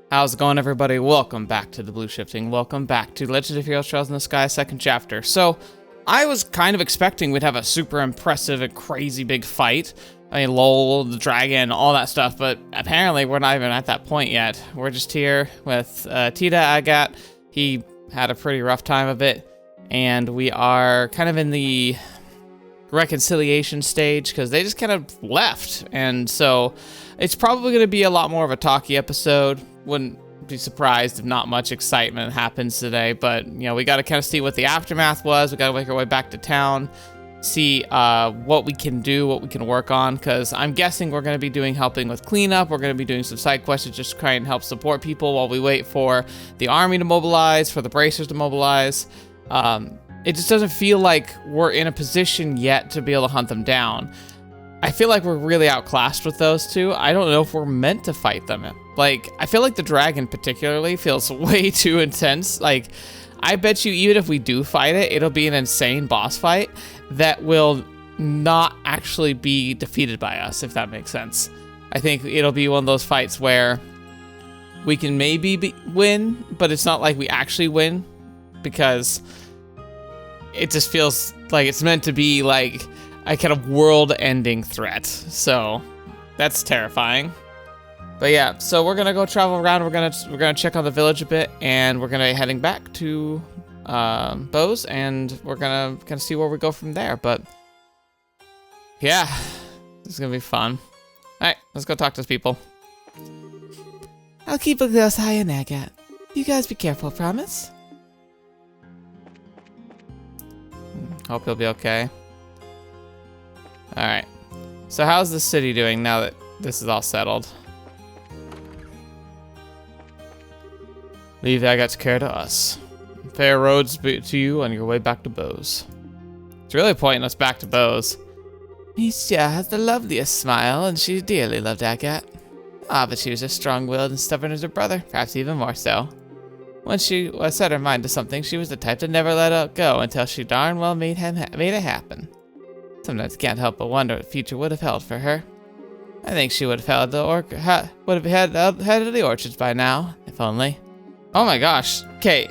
How's it going, everybody? Welcome back to TheBlueShifting. Welcome back to Legend of Heroes Trails in the Sky, second chapter. So, I was kind of expecting we'd have a super impressive and crazy big fight. I mean, lol, the dragon, all that stuff, but apparently we're not even at that point yet. We're just here with Tita, Agate. He had a pretty rough time of it, and we are kind of in the reconciliation stage because they just kind of left, and so it's probably going to be a lot more of a talky episode. Wouldn't be surprised if not much excitement happens today, but you know, we got to kind of see what the aftermath was. We got to make our way back to town, see what we can do, what we can work on, because I'm guessing we're going to be helping with cleanup. We're going to be doing some side quests to just try and help support people while we wait for the army to mobilize, for the bracers to mobilize. It just doesn't feel like we're in a position yet to be able to hunt them down. I feel like we're really outclassed with those two. I don't know if we're meant to fight them. Like, I feel like the dragon particularly feels way too intense. Like, I bet you even if we do fight it, it'll be an insane boss fight that will not actually be defeated by us, if that makes sense. I think it'll be one of those fights where we can maybe win, but it's not like we actually win, because it just feels like it's meant to be like a kind of world-ending threat. So that's terrifying. But yeah, so we're gonna go travel around. We're gonna check on the village a bit, and we're gonna be heading back to Bose, and we're gonna kind of see where we go from there. But yeah, this is gonna be fun. All right, let's go talk to those people. I'll keep a close eye on Agate. You guys be careful, promise? Hope he'll be okay. Alright. So how's the city doing now that this is all settled? Leave Agate's care to us. Fair roads to you on your way back to Bose. It's really pointing us back to Bose. Misha has the loveliest smile, and she dearly loved Agate. But she was as strong-willed and stubborn as her brother, perhaps even more so. When she set her mind to something, she was the type to never let it go until she darn well made it happen. Sometimes I can't help but wonder what the future would have held for her. I think she would have headed the orchards by now, if only. Oh my gosh. Okay,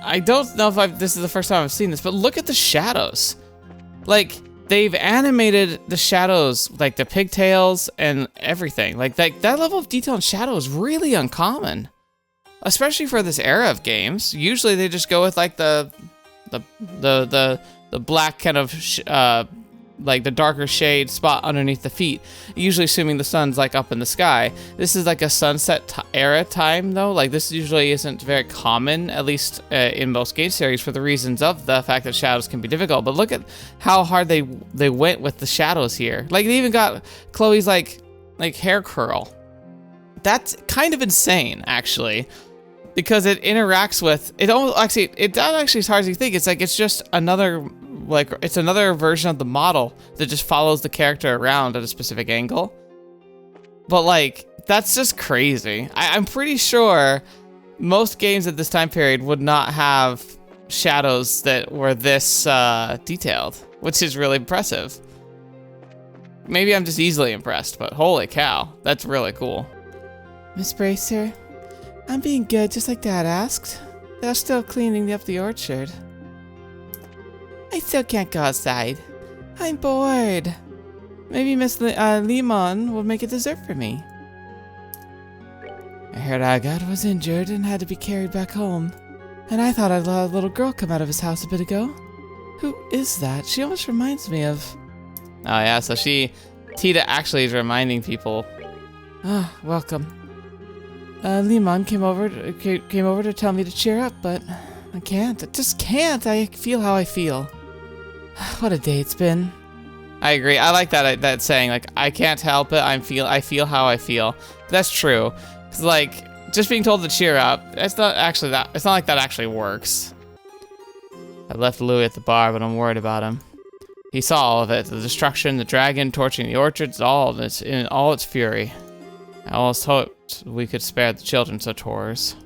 I don't know if this is the first time I've seen this, but look at the shadows. Like, they've animated the shadows, like the pigtails and everything. Like that level of detail in shadow is really uncommon, especially for this era of games. Usually they just go with like the black kind of like the darker shade spot underneath the feet, usually assuming the sun's like up in the sky. This is like a sunset era time though. Like this usually isn't very common, at least in most game series, for the reasons of the fact that shadows can be difficult. But look at how hard they went with the shadows here. Like they even got Chloe's like hair curl. That's kind of insane, actually, because it interacts with it. It's not actually as hard as you think. It's like it's just another version of the model that just follows the character around at a specific angle. But like, that's just crazy. I'm pretty sure most games at this time period would not have shadows that were this detailed, which is really impressive. Maybe I'm just easily impressed, but holy cow, that's really cool. Miss Bracer, I'm being good just like Dad asked. They're still cleaning up the orchard. I still can't go outside. I'm bored. Maybe Miss Limon will make a dessert for me. I heard Agate was injured and had to be carried back home. And I thought I saw a little girl come out of his house a bit ago. Who is that? She almost reminds me of... Oh yeah, so Tita actually is reminding people. Ah, welcome. Limon came over to tell me to cheer up, but I can't. I just can't. I feel how I feel. What a day it's been. I agree. I like that saying, like, I can't help it. I feel how I feel. That's true. 'Cause like, just being told to cheer up, it's not like that actually works. I left Louis at the bar, but I'm worried about him. He saw all of it. The destruction, the dragon, torching the orchards, all of this in all its fury. I almost hoped we could spare the children such horrors.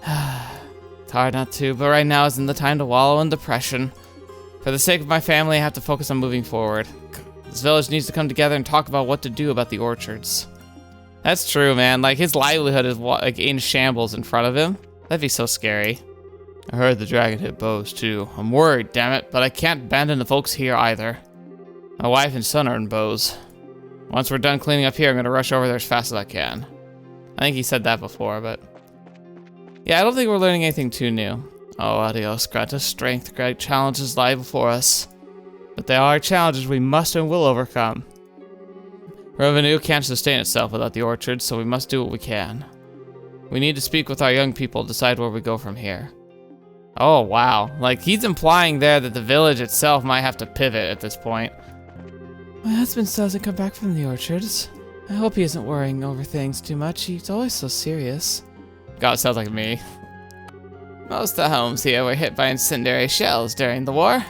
It's hard not to, but right now isn't the time to wallow in depression. For the sake of my family, I have to focus on moving forward. This village needs to come together and talk about what to do about the orchards. That's true, man. Like, his livelihood is like in shambles in front of him. That'd be so scary. I heard the dragon hit Bose too. I'm worried, damn it, but I can't abandon the folks here either. My wife and son are in Bose. Once we're done cleaning up here, I'm gonna rush over there as fast as I can. I think he said that before, but... yeah, I don't think we're learning anything too new. Oh, adios, grant us strength. Great challenges lie before us. But there are challenges we must and will overcome. Ravennue can't sustain itself without the orchard, so we must do what we can. We need to speak with our young people, decide where we go from here. Oh, wow. Like, he's implying there that the village itself might have to pivot at this point. My husband still hasn't come back from the orchards. I hope he isn't worrying over things too much. He's always so serious. God, sounds like me. Most of the homes here were hit by incendiary shells during the war.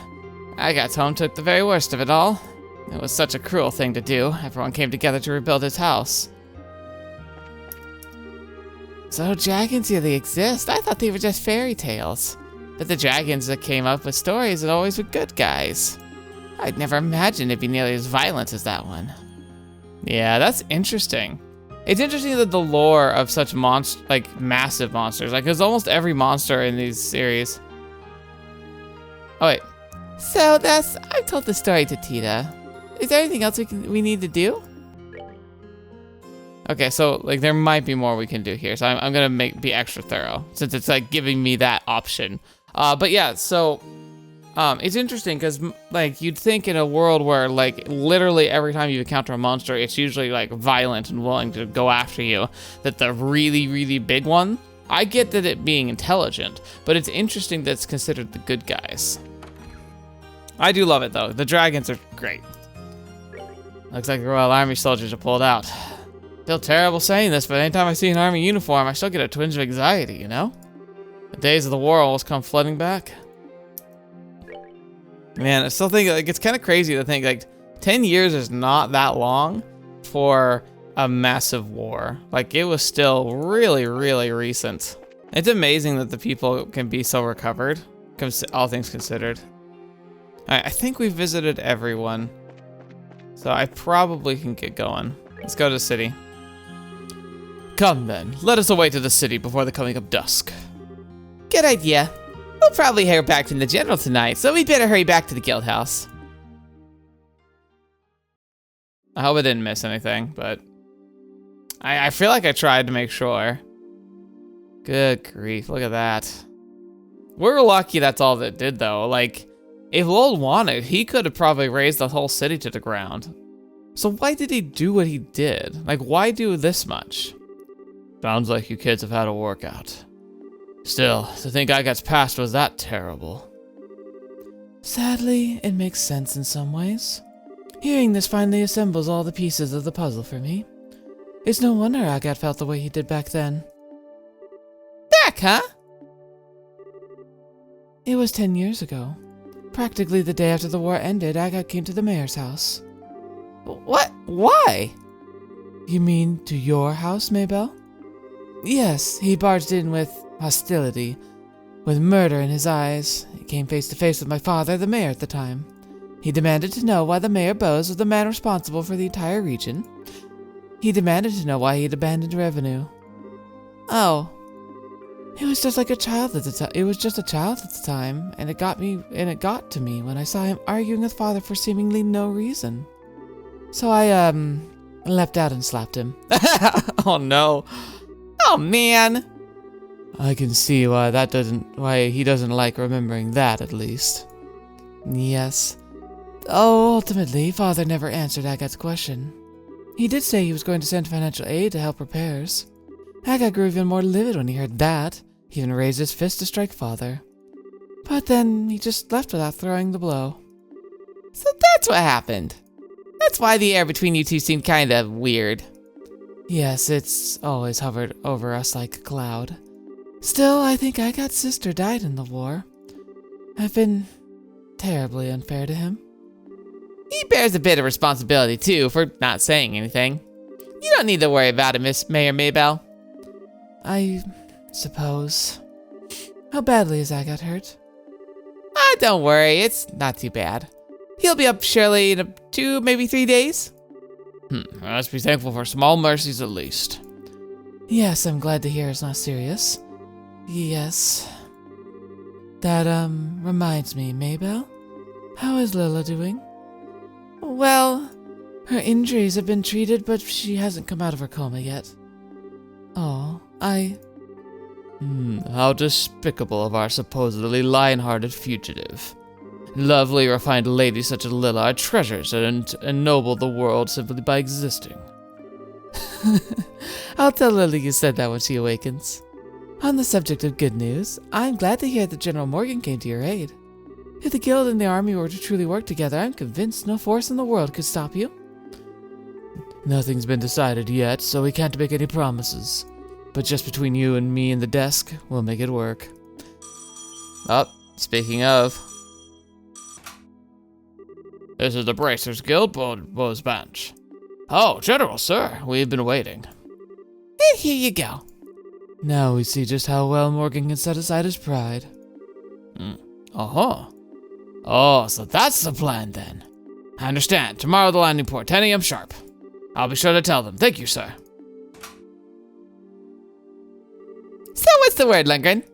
Agate's home took the very worst of it all. It was such a cruel thing to do. Everyone came together to rebuild his house. So dragons really exist? I thought they were just fairy tales. But the dragons that came up with stories had always been good guys. I'd never imagined it'd be nearly as violent as that one. Yeah, that's interesting. It's interesting that the lore of such massive monsters, like, because almost every monster in these series. Oh wait. So I've told the story to Tita. Is there anything else we need to do? Okay, so like there might be more we can do here, so I'm gonna be extra thorough since it's like giving me that option. But yeah, so it's interesting because like you'd think in a world where like literally every time you encounter a monster, it's usually like violent and willing to go after you. That the really, really big one, I get that it being intelligent, but it's interesting that it's considered the good guys. I do love it though. The dragons are great. Looks like the Royal Army soldiers are pulled out. Feel terrible saying this, but anytime I see an army uniform, I still get a twinge of anxiety, you know? The days of the war almost come flooding back. Man, I still think like it's kind of crazy to think like 10 years is not that long for a massive war. Like it was still really, really recent. It's amazing that the people can be so recovered, all things considered. I think we've visited everyone, so I probably can get going. Let's go to the city. Come then, let us away to the city before the coming of dusk. Good idea. We'll probably hear back from the general tonight, so we'd better hurry back to the guild house. I hope I didn't miss anything, but I feel like I tried to make sure. Good grief, look at that. We're lucky that's all that did though. Like, if Lowell wanted, he could have probably razed the whole city to the ground. So why did he do what he did? Like, why do this much? Sounds like you kids have had a workout. Still, to think Agate's past was that terrible. Sadly, it makes sense in some ways. Hearing this finally assembles all the pieces of the puzzle for me. It's no wonder Agate felt the way he did back then. Back, huh? It was 10 years ago. Practically the day after the war ended, Agate came to the mayor's house. What? Why? You mean to your house, Maybelle? Yes, he barged in with hostility, with murder in his eyes. He came face to face with my father, the mayor at the time. He demanded to know why the Mayor Bose was the man responsible for the entire region. He demanded to know why he had abandoned Ravennue. Oh. It was just like a child at the time. It was just a child at the time, and it got to me when I saw him arguing with father for seemingly no reason. So I leapt out and slapped him. Oh no. Oh man. I can see why he doesn't like remembering that, at least. Yes. Oh, ultimately, father never answered Agate's question. He did say he was going to send financial aid to help repairs. Agate grew even more livid when he heard that. He even raised his fist to strike father. But then he just left without throwing the blow. So that's what happened. That's why the air between you two seemed kind of weird. Yes, it's always hovered over us like a cloud. Still, I think Agate's sister died in the war. I've been terribly unfair to him. He bears a bit of responsibility, too, for not saying anything. You don't need to worry about it, Miss Mayor Maybelle. I suppose. How badly is Agate hurt? Don't worry, it's not too bad. He'll be up surely in 2, maybe 3 days. I must be thankful for small mercies at least. Yes, I'm glad to hear it's not serious. Yes. That, reminds me, Maybelle? How is Lila doing? Well, her injuries have been treated, but she hasn't come out of her coma yet. Oh, How despicable of our supposedly lion-hearted fugitive. Lovely, refined ladies such as Lila are treasures and ennoble the world simply by existing. I'll tell Lily you said that when she awakens. On the subject of good news, I'm glad to hear that General Morgan came to your aid. If the Guild and the army were to truly work together, I'm convinced no force in the world could stop you. Nothing's been decided yet, so we can't make any promises. But just between you and me and the desk, we'll make it work. Oh, speaking of. This is the Bracers Guild, Bose Bench. Oh, General, sir, we've been waiting. And here you go. Now we see just how well Morgan can set aside his pride. Uh-huh. Oh, so that's the plan then. I understand. Tomorrow the landing port, 10 a.m. sharp. I'll be sure to tell them. Thank you, sir. So what's the word, Lundgren?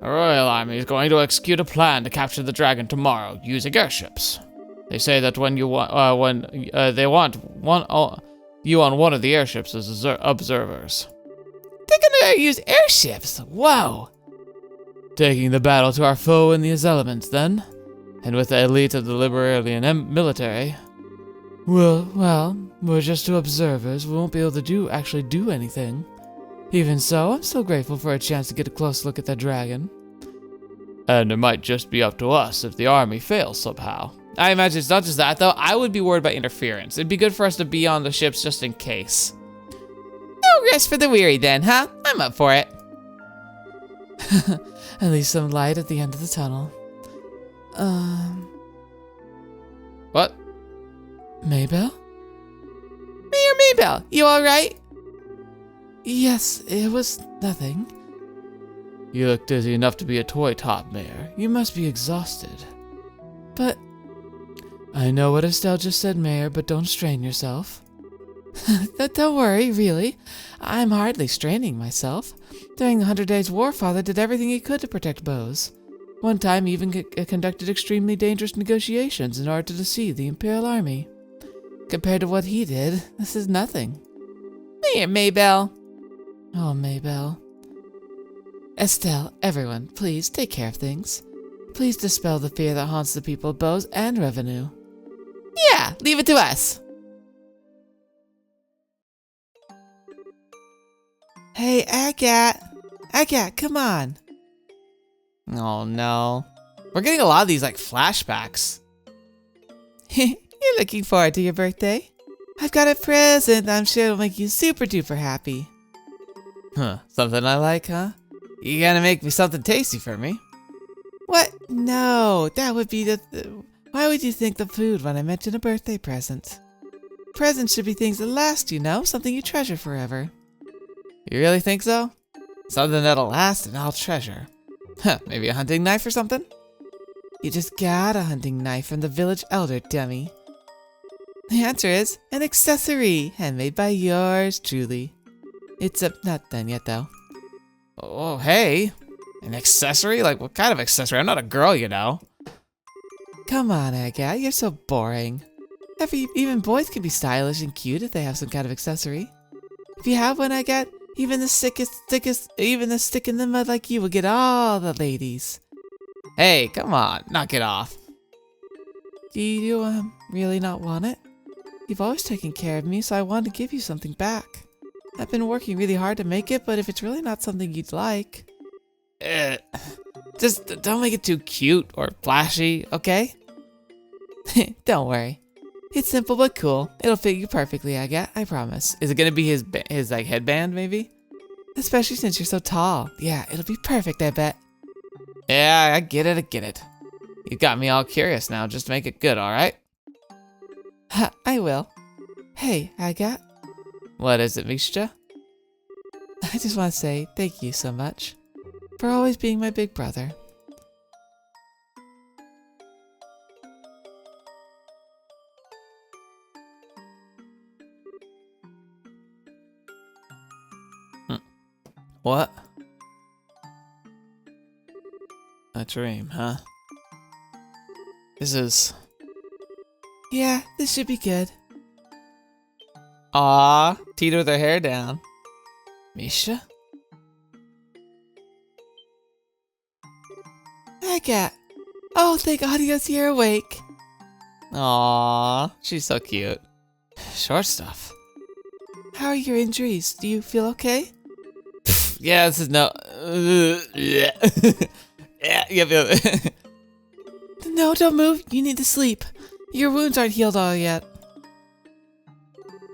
The Royal Army is going to execute a plan to capture the dragon tomorrow using airships. They say that when they want you on one of the airships as observers. They're gonna use airships. Whoa. Taking the battle to our foe in these elements, then, and with the elite of the Liberalian military. Well, we're just two observers. We won't be able to actually do anything. Even so, I'm still grateful for a chance to get a close look at that dragon. And it might just be up to us if the army fails somehow. I imagine it's not just that, though. I would be worried about interference. It'd be good for us to be on the ships just in case. No rest for the weary then, huh? I'm up for it. At least some light at the end of the tunnel. What? Maybelle? Mayor Maybelle, you alright? Yes, it was nothing. You look dizzy enough to be a toy top, Mayor. You must be exhausted. But... I know what Estelle just said, Mayor, but don't strain yourself. Don't worry, really. I'm hardly straining myself. During the 100 Days War, Father did everything he could to protect Bose. One time he even conducted extremely dangerous negotiations in order to deceive the Imperial Army. Compared to what he did, this is nothing. Mayor Maybelle. Oh, Maybelle. Estelle, everyone, please take care of things. Please dispel the fear that haunts the people of Bose and Ravennue. Yeah, leave it to us. Hey, Agate. Agate, come on. Oh, no. We're getting a lot of these, like, flashbacks. You're looking forward to your birthday? I've got a present I'm sure it'll make you super duper happy. Huh, something I like, huh? You gonna make me something tasty for me? What? No, that would be why would you think the food when I mention a birthday present? Presents should be things that last, you know? Something you treasure forever. You really think so? Something that'll last and I'll treasure. Huh, maybe a hunting knife or something? You just got a hunting knife from the village elder, dummy. The answer is an accessory, handmade by yours truly. It's not done yet, though. Oh, hey. An accessory? Like, what kind of accessory? I'm not a girl, you know. Come on, Agate, you're so boring. Even boys can be stylish and cute if they have some kind of accessory. If you have one, Agate, even the stick in the mud like you will get all the ladies. Hey, come on, knock it off. Do you really not want it? You've always taken care of me, so I wanted to give you something back. I've been working really hard to make it, but if it's really not something you'd like... Just don't make it too cute or flashy, okay? Don't worry. It's simple but cool. It'll fit you perfectly, Agate, I promise. Is it gonna be his like headband, maybe? Especially since you're so tall. Yeah, it'll be perfect, I bet. Yeah, I get it. You got me all curious now. Just make it good, alright? I will. Hey, Agate. What is it, Misha? I just want to say thank you so much for always being my big brother. What? A dream, huh? This is... Yeah, this should be good. Aw, Tita with her hair down. Misha? Agate. Oh, thank audios, you're awake. Aw, she's so cute. Short stuff. How are your injuries? Do you feel okay? Yeah, this is no... yeah, No, don't move. You need to sleep. Your wounds aren't healed all yet.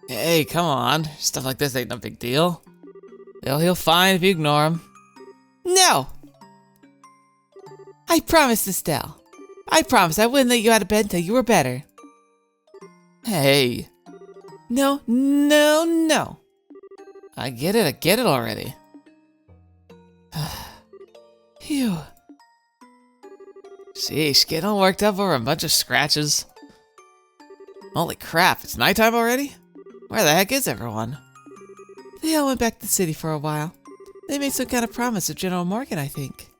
Hey, come on. Stuff like this ain't no big deal. They'll heal fine if you ignore them. No! I promised Estelle. I promised I wouldn't let you out of bed until you were better. Hey. No, no, no. I get it already. Phew. Sheesh, getting all worked up over a bunch of scratches. Holy crap, it's nighttime already? Where the heck is everyone? They all went back to the city for a while. They made some kind of promise with General Morgan, I think.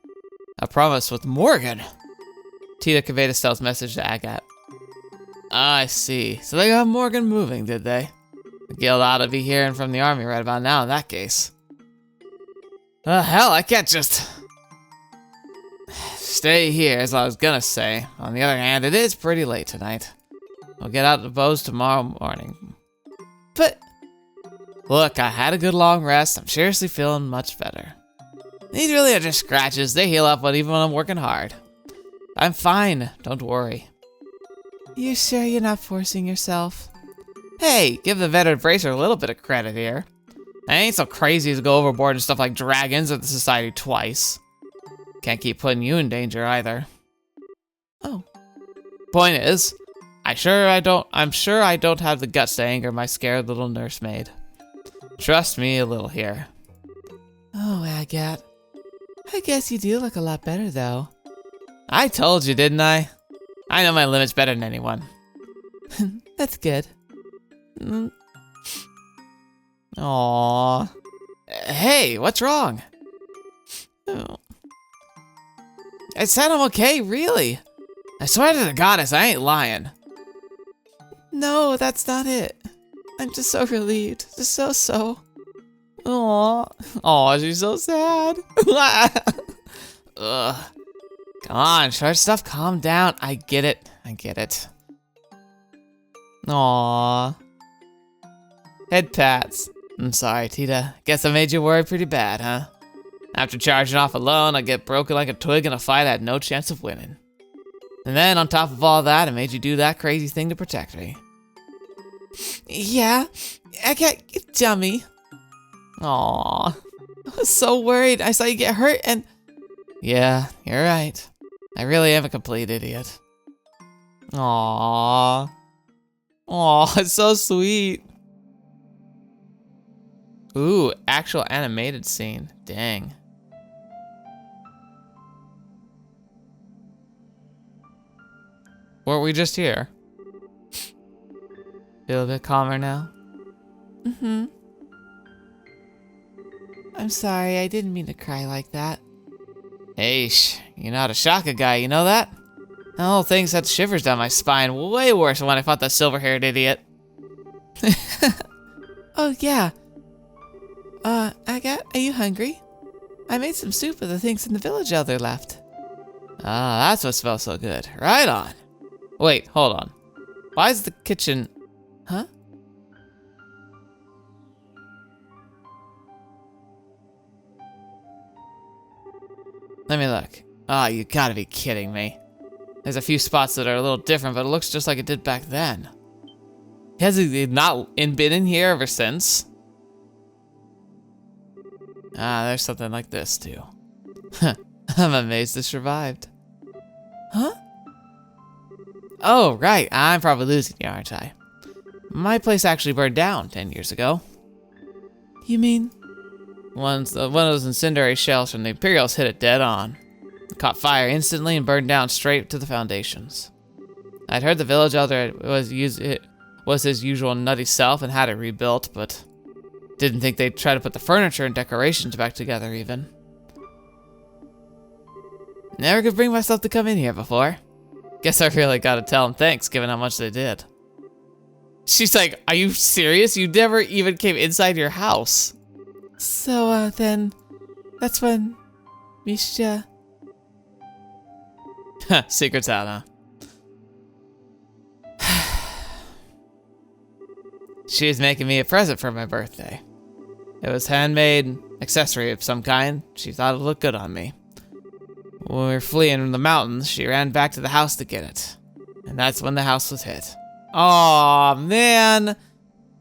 A promise with Morgan? Tita conveyed Estelle's message to Agate. I see. So they got Morgan moving, did they? The guild ought to be hearing from the army right about now in that case. Hell, I can't just... stay here, as I was gonna say. On the other hand, it is pretty late tonight. I'll get out to Bose tomorrow morning. But... look, I had a good long rest. I'm seriously feeling much better. These really are just scratches. They heal up even when I'm working hard. I'm fine. Don't worry. You sure you're not forcing yourself? Hey, give the veteran bracer a little bit of credit here. I ain't so crazy to go overboard and stuff like dragons at the society twice. Can't keep putting you in danger either. Oh. Point is, I'm sure I don't have the guts to anger my scared little nursemaid. Trust me a little here. Oh, Agate. I guess you do look a lot better, though. I told you, didn't I? I know my limits better than anyone. That's good. Aww. Hey, what's wrong? Oh. I said I'm okay, really. I swear to the goddess, I ain't lying. No, that's not it. I'm just so relieved. Just so. Aww. Aw, she's so sad. Ugh. Come on, short stuff, calm down. I get it. Aww. Head pats. I'm sorry, Tita. Guess I made you worry pretty bad, huh? After charging off alone, I get broken like a twig in a fight I had no chance of winning. And then, on top of all that, I made you do that crazy thing to protect me. Yeah, Agate, you dummy. Aww. I was so worried. I saw you get hurt and... Yeah, you're right. I really am a complete idiot. Aww. Aww, it's so sweet. Ooh, actual animated scene. Dang. Weren't we just here? Feel a bit calmer now? Mm-hmm. I'm sorry, I didn't mean to cry like that. Hey, you're not a Shaka guy, you know that? The whole thing sent shivers down my spine, way worse than when I fought that silver-haired idiot. Oh, yeah. Agate, are you hungry? I made some soup of the things in the village elder left. Ah, that's what smells so good. Right on. Wait, hold on. Why is the kitchen... Huh? Let me look. Oh, you gotta be kidding me. There's a few spots that are a little different, but it looks just like it did back then. Has it not been in here ever since? Ah, there's something like this, too. I'm amazed it survived. Huh? Oh, right. I'm probably losing you, aren't I? My place actually burned down 10 years ago. You mean? One of those incendiary shells from the Imperials hit it dead on. It caught fire instantly and burned down straight to the foundations. I'd heard the village elder was his usual nutty self and had it rebuilt, but Didn't think they'd try to put the furniture and decorations back together even. Never could bring myself to come in here before. Guess I really gotta tell them thanks given how much they did. She's like, are you serious? You never even came inside your house. So, then, that's when Misha... Secret's out, huh? She was making me a present for my birthday. It was handmade accessory of some kind. She thought it looked good on me. When we were fleeing from the mountains, she ran back to the house to get it. And that's when the house was hit. Aw, man.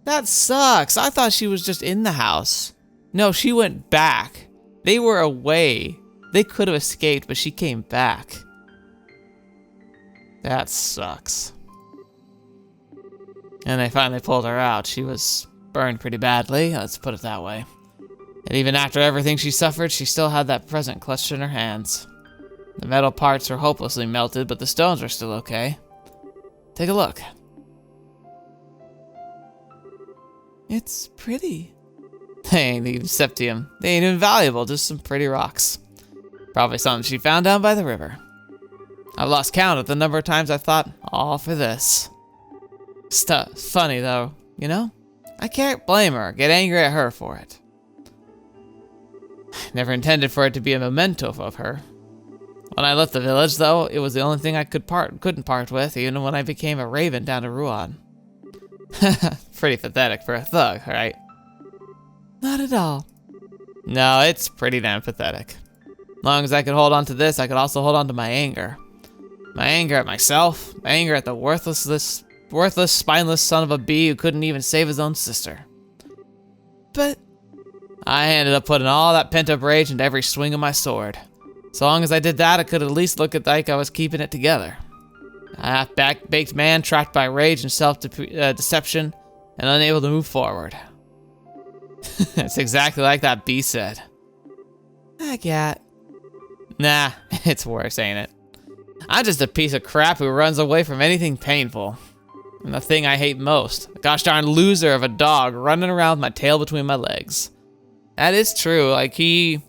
That sucks. I thought she was just in the house. No, she went back. They were away. They could have escaped, but she came back. That sucks. And they finally pulled her out. She was burned pretty badly, let's put it that way. And even after everything she suffered, she still had that present clutched in her hands. The metal parts were hopelessly melted, but the stones were still okay. Take a look. It's pretty. They ain't even septium. They ain't even valuable, just some pretty rocks. Probably something she found down by the river. I've lost count of the number of times I thought, all for this. Funny though, you know? I can't blame her, get angry at her for it. Never intended for it to be a memento of her. When I left the village, though, it was the only thing I couldn't part with, even when I became a raven down to Ruan. Pretty pathetic for a thug, right? Not at all. No, it's pretty damn pathetic. As long as I could hold on to this, I could also hold on to my anger. My anger at myself, my anger at the worthless, spineless son of a bee who couldn't even save his own sister. But I ended up putting all that pent-up rage into every swing of my sword. So long as I did that, I could at least look like I was keeping it together. A half-baked man trapped by rage and self-deception and unable to move forward. It's exactly like that bee said. Agate. Nah, it's worse, ain't it? I'm just a piece of crap who runs away from anything painful. And the thing I hate most, a gosh darn loser of a dog running around with my tail between my legs. That is true, like he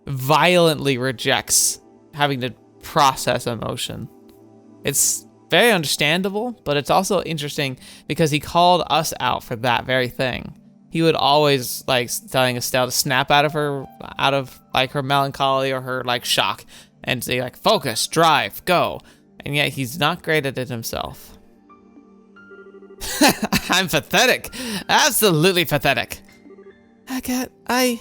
violently rejects having to process emotion. It's very understandable, but it's also interesting because he called us out for that very thing. He would always like telling Estelle to snap out of like her melancholy or her like shock and say like focus, drive, go. And yet he's not great at it himself. I'm pathetic. Absolutely pathetic. Agate, I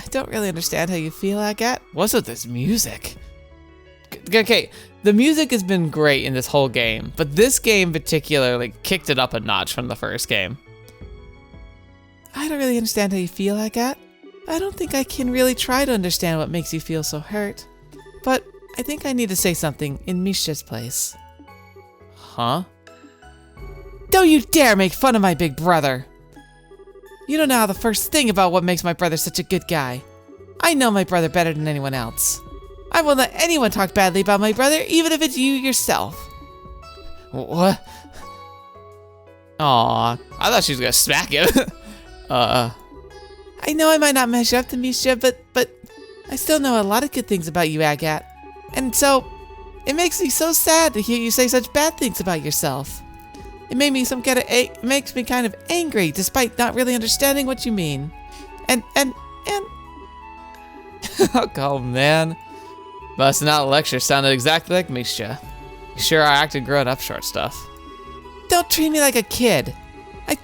don't really understand how you feel, Agate. What's with this music? Okay, the music has been great in this whole game, but this game particularly kicked it up a notch from the first game. I don't really understand how you feel, Agate. I don't think I can really try to understand what makes you feel so hurt. But I think I need to say something in Misha's place. Huh? Don't you dare make fun of my big brother! You don't know the first thing about what makes my brother such a good guy. I know my brother better than anyone else. I won't let anyone talk badly about my brother, even if it's you yourself. What? Aw, I thought she was gonna smack him. I know I might not measure up to Misha, but I still know a lot of good things about you, Agate. And so, it makes me so sad to hear you say such bad things about yourself. It makes me kind of angry, despite not really understanding what you mean. And oh man. Busting out lecture sounded exactly like Misha. Sure, I acted grown up short stuff. Don't treat me like a kid. I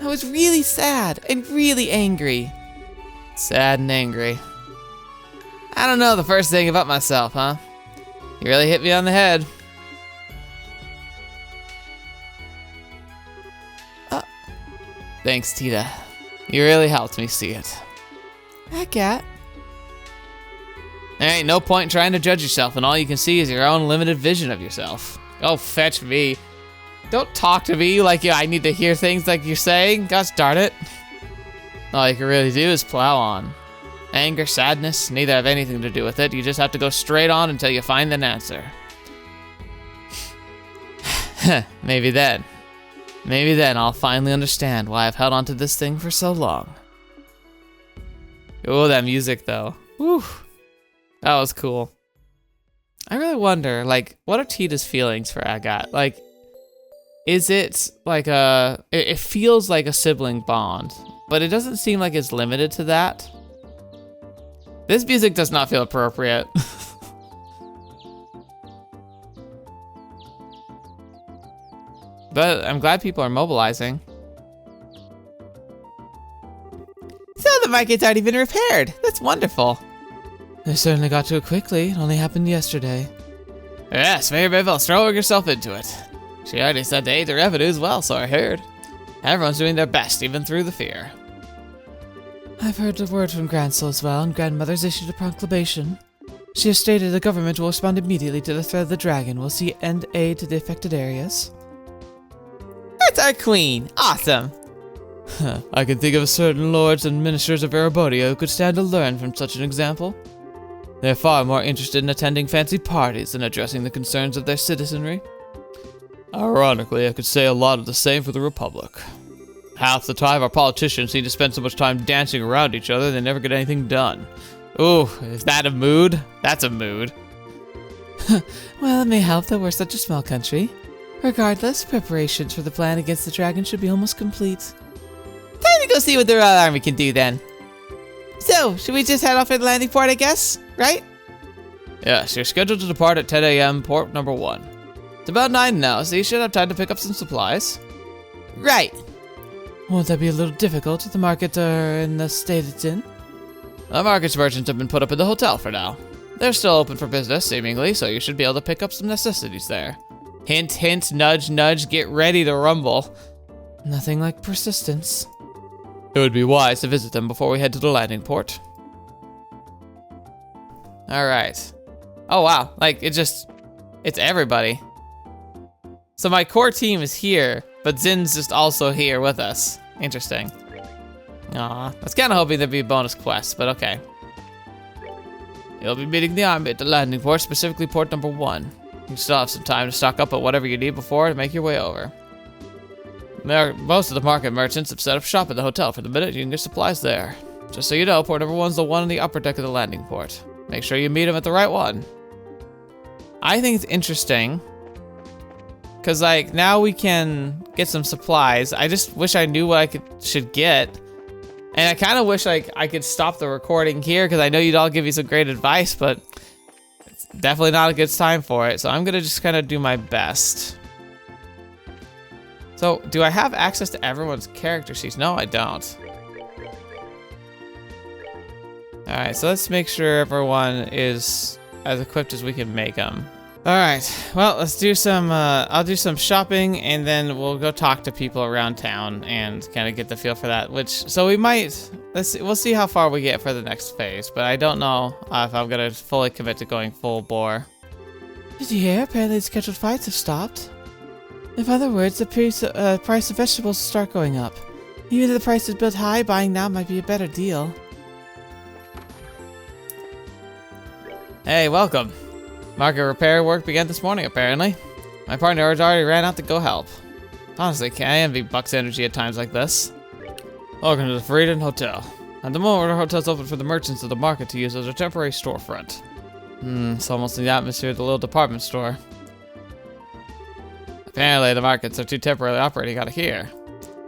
was really sad and really angry. Sad and angry. I don't know the first thing about myself, huh? You really hit me on the head. Thanks, Tita. You really helped me see it. Agate. There ain't no point in trying to judge yourself when all you can see is your own limited vision of yourself. Go fetch me. Don't talk to me like I need to hear things like you're saying. Gosh darn it. All you can really do is plow on. Anger, sadness, neither have anything to do with it. You just have to go straight on until you find an answer. Maybe then I'll finally understand why I've held onto this thing for so long. Oh, that music though. Whew. That was cool. I really wonder, like, what are Tita's feelings for Agate? Like, is it like it feels like a sibling bond, but it doesn't seem like it's limited to that. This music does not feel appropriate. But I'm glad people are mobilizing. So the market's already been repaired. That's wonderful. They certainly got to it quickly. It only happened yesterday. Yes, Mayor Beville's throwing herself into it. She already said to aid the revenue as well, so I heard. Everyone's doing their best, even through the fear. I've heard the word from Grancel as well, and Grandmother's issued a proclamation. She has stated the government will respond immediately to the threat of the dragon. We'll see and aid to the affected areas. That's our queen. Awesome. I can think of certain lords and ministers of Erebonia who could stand to learn from such an example. They're far more interested in attending fancy parties than addressing the concerns of their citizenry. Ironically, I could say a lot of the same for the Republic. Half the time our politicians need to spend so much time dancing around each other they never get anything done. Ooh, is that a mood? That's a mood. Well, it may help that we're such a small country. Regardless, preparations for the plan against the dragon should be almost complete. Time to go see what the Royal Army can do then. So, should we just head off to the landing port, I guess? Right? Yes, you're scheduled to depart at 10 a.m. port number 1. It's about 9 now, so you should have time to pick up some supplies. Right. Won't that be a little difficult if the market are in the state it's in? The market's merchants have been put up in the hotel for now. They're still open for business, seemingly, so you should be able to pick up some necessities there. Hint, hint, nudge, nudge, get ready to rumble. Nothing like persistence. It would be wise to visit them before we head to the landing port. Alright. Oh wow, like, it's everybody. So my core team is here, but Zin's just also here with us. Interesting. Aw, I was kinda hoping there'd be a bonus quest, but okay. You'll be meeting the army at the landing port, specifically port number 1. You still have some time to stock up on whatever you need before to make your way over. Most of the market merchants have set up shop at the hotel for the minute. You can get supplies there. Just so you know, port number 1's the one on the upper deck of the landing port. Make sure you meet them at the right one. I think it's interesting, because like now we can get some supplies. I just wish I knew what I should get, and I kind of wish like I could stop the recording here because I know you'd all give me some great advice, but it's definitely not a good time for it. So I'm gonna just kind of do my best. So, do I have access to everyone's character sheets? No, I don't. Alright, so let's make sure everyone is as equipped as we can make them. Alright, well, let's do some, I'll do some shopping, and then we'll go talk to people around town and kind of get the feel for that, so we might, we'll see how far we get for the next phase, but I don't know if I'm gonna fully commit to going full bore. Did you hear? Apparently the scheduled fights have stopped. In other words, the price of vegetables will start going up. Even if the price is built high, buying now might be a better deal. Hey, welcome. Market repair work began this morning, apparently. My partner already ran out to go help. Honestly, I envy Buck's energy at times like this. Welcome to the Freedom Hotel. At the moment, our hotel's open for the merchants of the market to use as a temporary storefront. It's almost in the atmosphere of the little department store. Apparently, the markets are too temporarily operating out of here.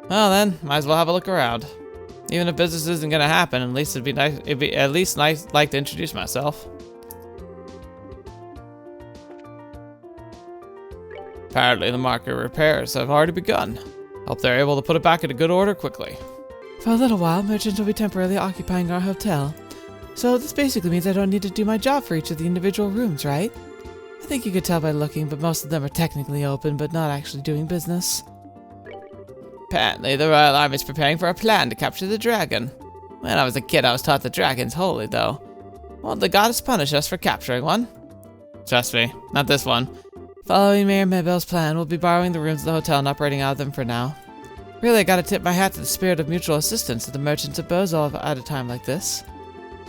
Well then, might as well have a look around. Even if business isn't gonna happen, at least it'd be at least nice like to introduce myself. Apparently, the market repairs have already begun. Hope they're able to put it back into good order quickly. For a little while, merchants will be temporarily occupying our hotel. So this basically means I don't need to do my job for each of the individual rooms, right? I think you could tell by looking, but most of them are technically open, but not actually doing business. Apparently, the Royal Army is preparing for a plan to capture the dragon. When I was a kid, I was taught the dragon's holy, though. Won't the goddess punish us for capturing one? Trust me, not this one. Following Mayor Mabel's plan, we'll be borrowing the rooms of the hotel and operating out of them for now. Really, I gotta tip my hat to the spirit of mutual assistance of the merchants of Bose at a time like this.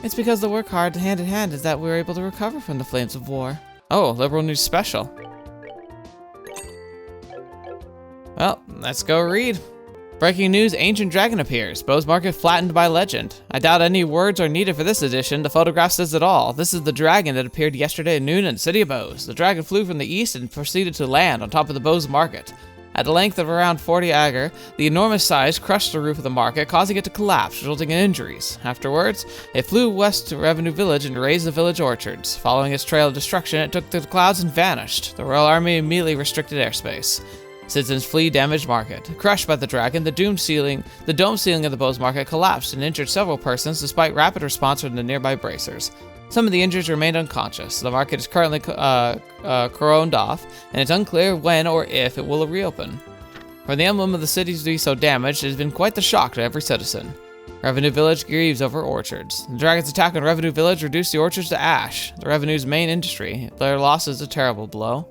It's because the work hard hand in hand is that we're able to recover from the flames of war. Oh, Liberl news special. let's go read. Breaking news, ancient dragon appears. Bose market flattened by legend. I doubt any words are needed for this edition. The photograph says it all. This is the dragon that appeared yesterday at noon in the city of Bose. The dragon flew from the east and proceeded to land on top of the Bose market. At a length of around 40 agar, the enormous size crushed the roof of the market, causing it to collapse, resulting in injuries. Afterwards, it flew west to Ravennue village and razed the village orchards. Following its trail of destruction, it took to the clouds and vanished. The royal army immediately restricted airspace. Citizens flee damaged market. Crushed by the dragon, the dome ceiling of the Bose market collapsed and injured several persons despite rapid response from the nearby bracers. Some of the injured remained unconscious. The market is currently coroned off, and it's unclear when or if it will reopen. For the emblem of the city to be so damaged, it has been quite the shock to every citizen. Ravennue village grieves over orchards. The dragon's attack on Ravennue village reduced the orchards to ash, the Ravennue's main industry. Their loss is a terrible blow.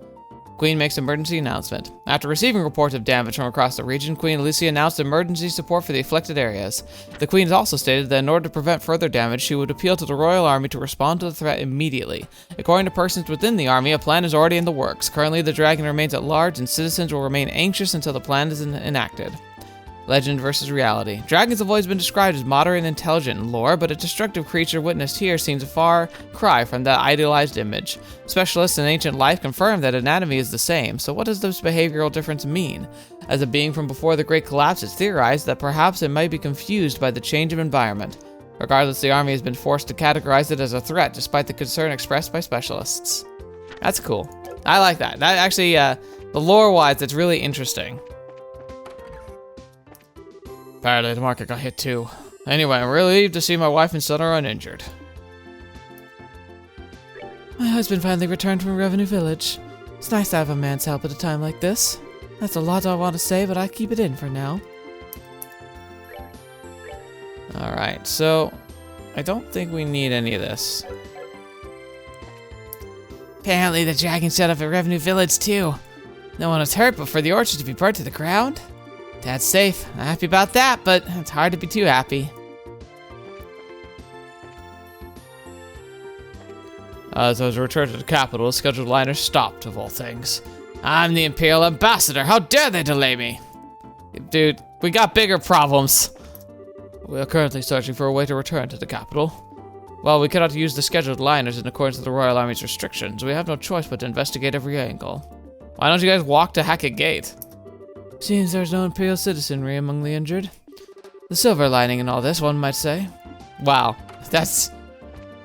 Queen makes emergency announcement. After receiving reports of damage from across the region, Queen Alicia announced emergency support for the afflicted areas. The Queen has also stated that in order to prevent further damage, she would appeal to the royal army to respond to the threat immediately. According to persons within the army, a plan is already in the works. Currently, the dragon remains at large, and citizens will remain anxious until the plan is enacted. Legend versus reality. Dragons have always been described as moderate and intelligent in lore, but a destructive creature witnessed here seems a far cry from that idealized image. Specialists in ancient life confirm that anatomy is the same, so what does this behavioral difference mean? As a being from before the Great Collapse, it's theorized that perhaps it might be confused by the change of environment. Regardless, the army has been forced to categorize it as a threat, despite the concern expressed by specialists. That's cool. I like that. That actually, the lore-wise, it's really interesting. Apparently the market got hit too. Anyway, I'm relieved to see my wife and son are uninjured. My husband finally returned from Ravennue village. It's nice to have a man's help at a time like this. That's a lot I want to say, but I keep it in for now. Alright, so I don't think we need any of this. Apparently the dragon showed up at Ravennue village too. No one was hurt, but for the orchard to be burnt to the ground? Dad's safe. I'm happy about that, but it's hard to be too happy. As I was returned to the capital, the scheduled liner stopped, of all things. I'm the Imperial Ambassador. How dare they delay me? Dude, we got bigger problems. We are currently searching for a way to return to the capital. While we cannot use the scheduled liners in accordance with the Royal Army's restrictions, we have no choice but to investigate every angle. Why don't you guys walk to Agate Gate? Seems there's no Imperial citizenry among the injured. The silver lining in all this, one might say. Wow, that's...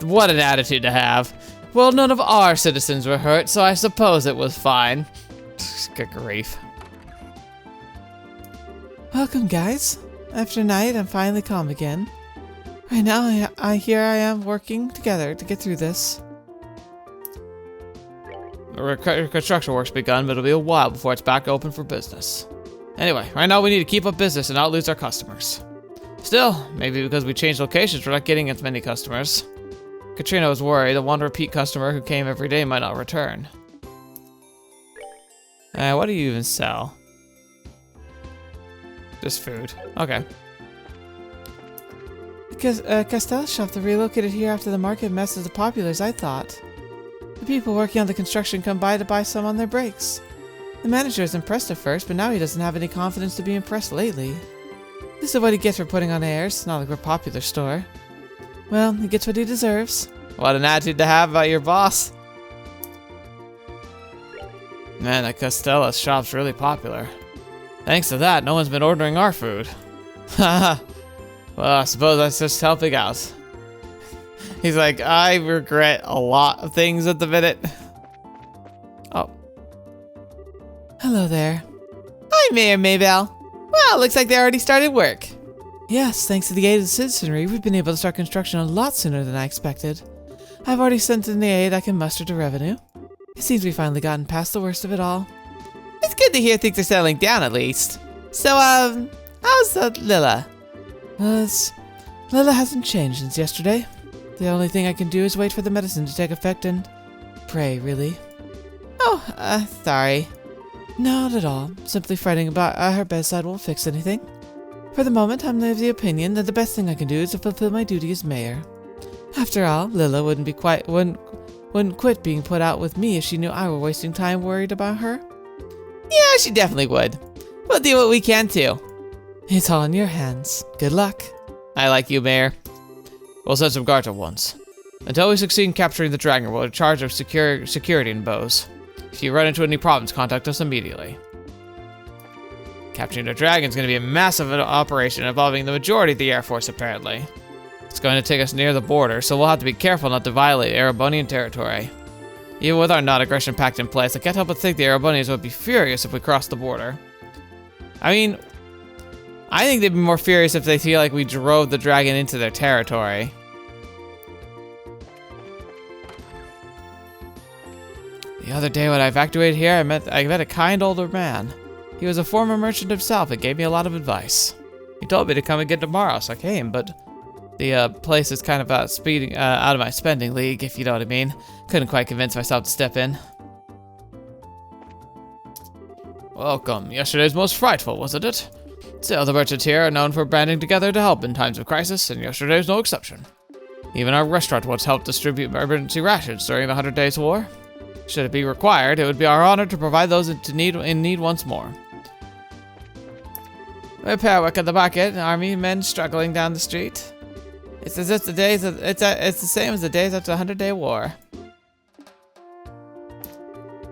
what an attitude to have. Well, none of our citizens were hurt, so I suppose it was fine. Good grief. Welcome, guys. After night, I'm finally calm again. Right now, here I am working together to get through this. Reconstruction work's begun, but it'll be a while before it's back open for business. Anyway, right now we need to keep up business and not lose our customers. Still, maybe because we changed locations, we're not getting as many customers. Katrina was worried that one repeat customer who came every day might not return. What do you even sell? Just food. Okay. Because Castell shop that relocated here after the market messed as popular as I thought. The people working on the construction come by to buy some on their breaks. The manager was impressed at first, but now he doesn't have any confidence to be impressed lately. This is what he gets for putting on airs, not like we're a popular store. Well, he gets what he deserves. What an attitude to have about your boss. Man, that Castella's shop's really popular. Thanks to that, no one's been ordering our food. Haha. Well, I suppose that's just helping out. He's like, I regret a lot of things at the minute. Oh. Hello there. Hi, Mayor Maybell. Well, looks like they already started work. Yes, thanks to the aid of the citizenry, we've been able to start construction a lot sooner than I expected. I've already sent in the aid I can muster to Ravennue. It seems we've finally gotten past the worst of it all. It's good to hear things are settling down at least. So, how's Lilla? Lilla hasn't changed since yesterday. The only thing I can do is wait for the medicine to take effect and pray, really. Oh, sorry. Not at all. Simply fretting about her bedside won't fix anything. For the moment, I'm of the opinion that the best thing I can do is to fulfill my duty as mayor. After all, Lilla wouldn't quit being put out with me if she knew I were wasting time worried about her. Yeah, she definitely would. We'll do what we can too. It's all in your hands. Good luck. I like you, Mayor. We'll send some guards at once. Until we succeed in capturing the dragon, we're in charge of security in Bose. If you run into any problems, contact us immediately. Capturing the dragon is going to be a massive operation involving the majority of the Air Force, apparently. It's going to take us near the border, so we'll have to be careful not to violate Erebonian territory. Even with our non-aggression pact in place, I can't help but think the Erebonians would be furious if we crossed the border. I mean, I think they'd be more furious if they feel like we drove the dragon into their territory. The other day when I evacuated here, I met a kind older man. He was a former merchant himself and gave me a lot of advice. He told me to come again tomorrow, so I came, but the place is kind of out of my spending league, if you know what I mean. Couldn't quite convince myself to step in. Welcome. Yesterday's most frightful, wasn't it? Still, the merchants here are known for banding together to help in times of crisis, and yesterday's no exception. Even our restaurant once helped distribute emergency rations during the 100 Days War. Should it be required, it would be our honor to provide those in need once more. Repair work at the market, army men struggling down the street. It's as if it's the same as the days after the 100-Day War.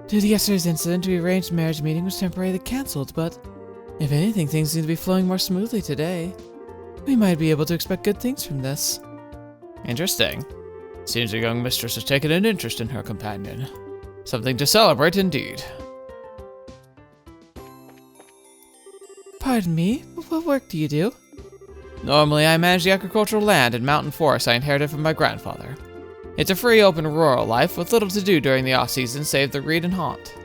Due to yesterday's incident, we arranged marriage meeting was temporarily cancelled, but if anything, things seem to be flowing more smoothly today. We might be able to expect good things from this. Interesting. Seems the young mistress has taken an interest in her companion. Something to celebrate indeed. Pardon me, what work do you do? Normally, I manage the agricultural land and mountain forests I inherited from my grandfather. It's a free, open, rural life with little to do during the off-season save the read and haunt.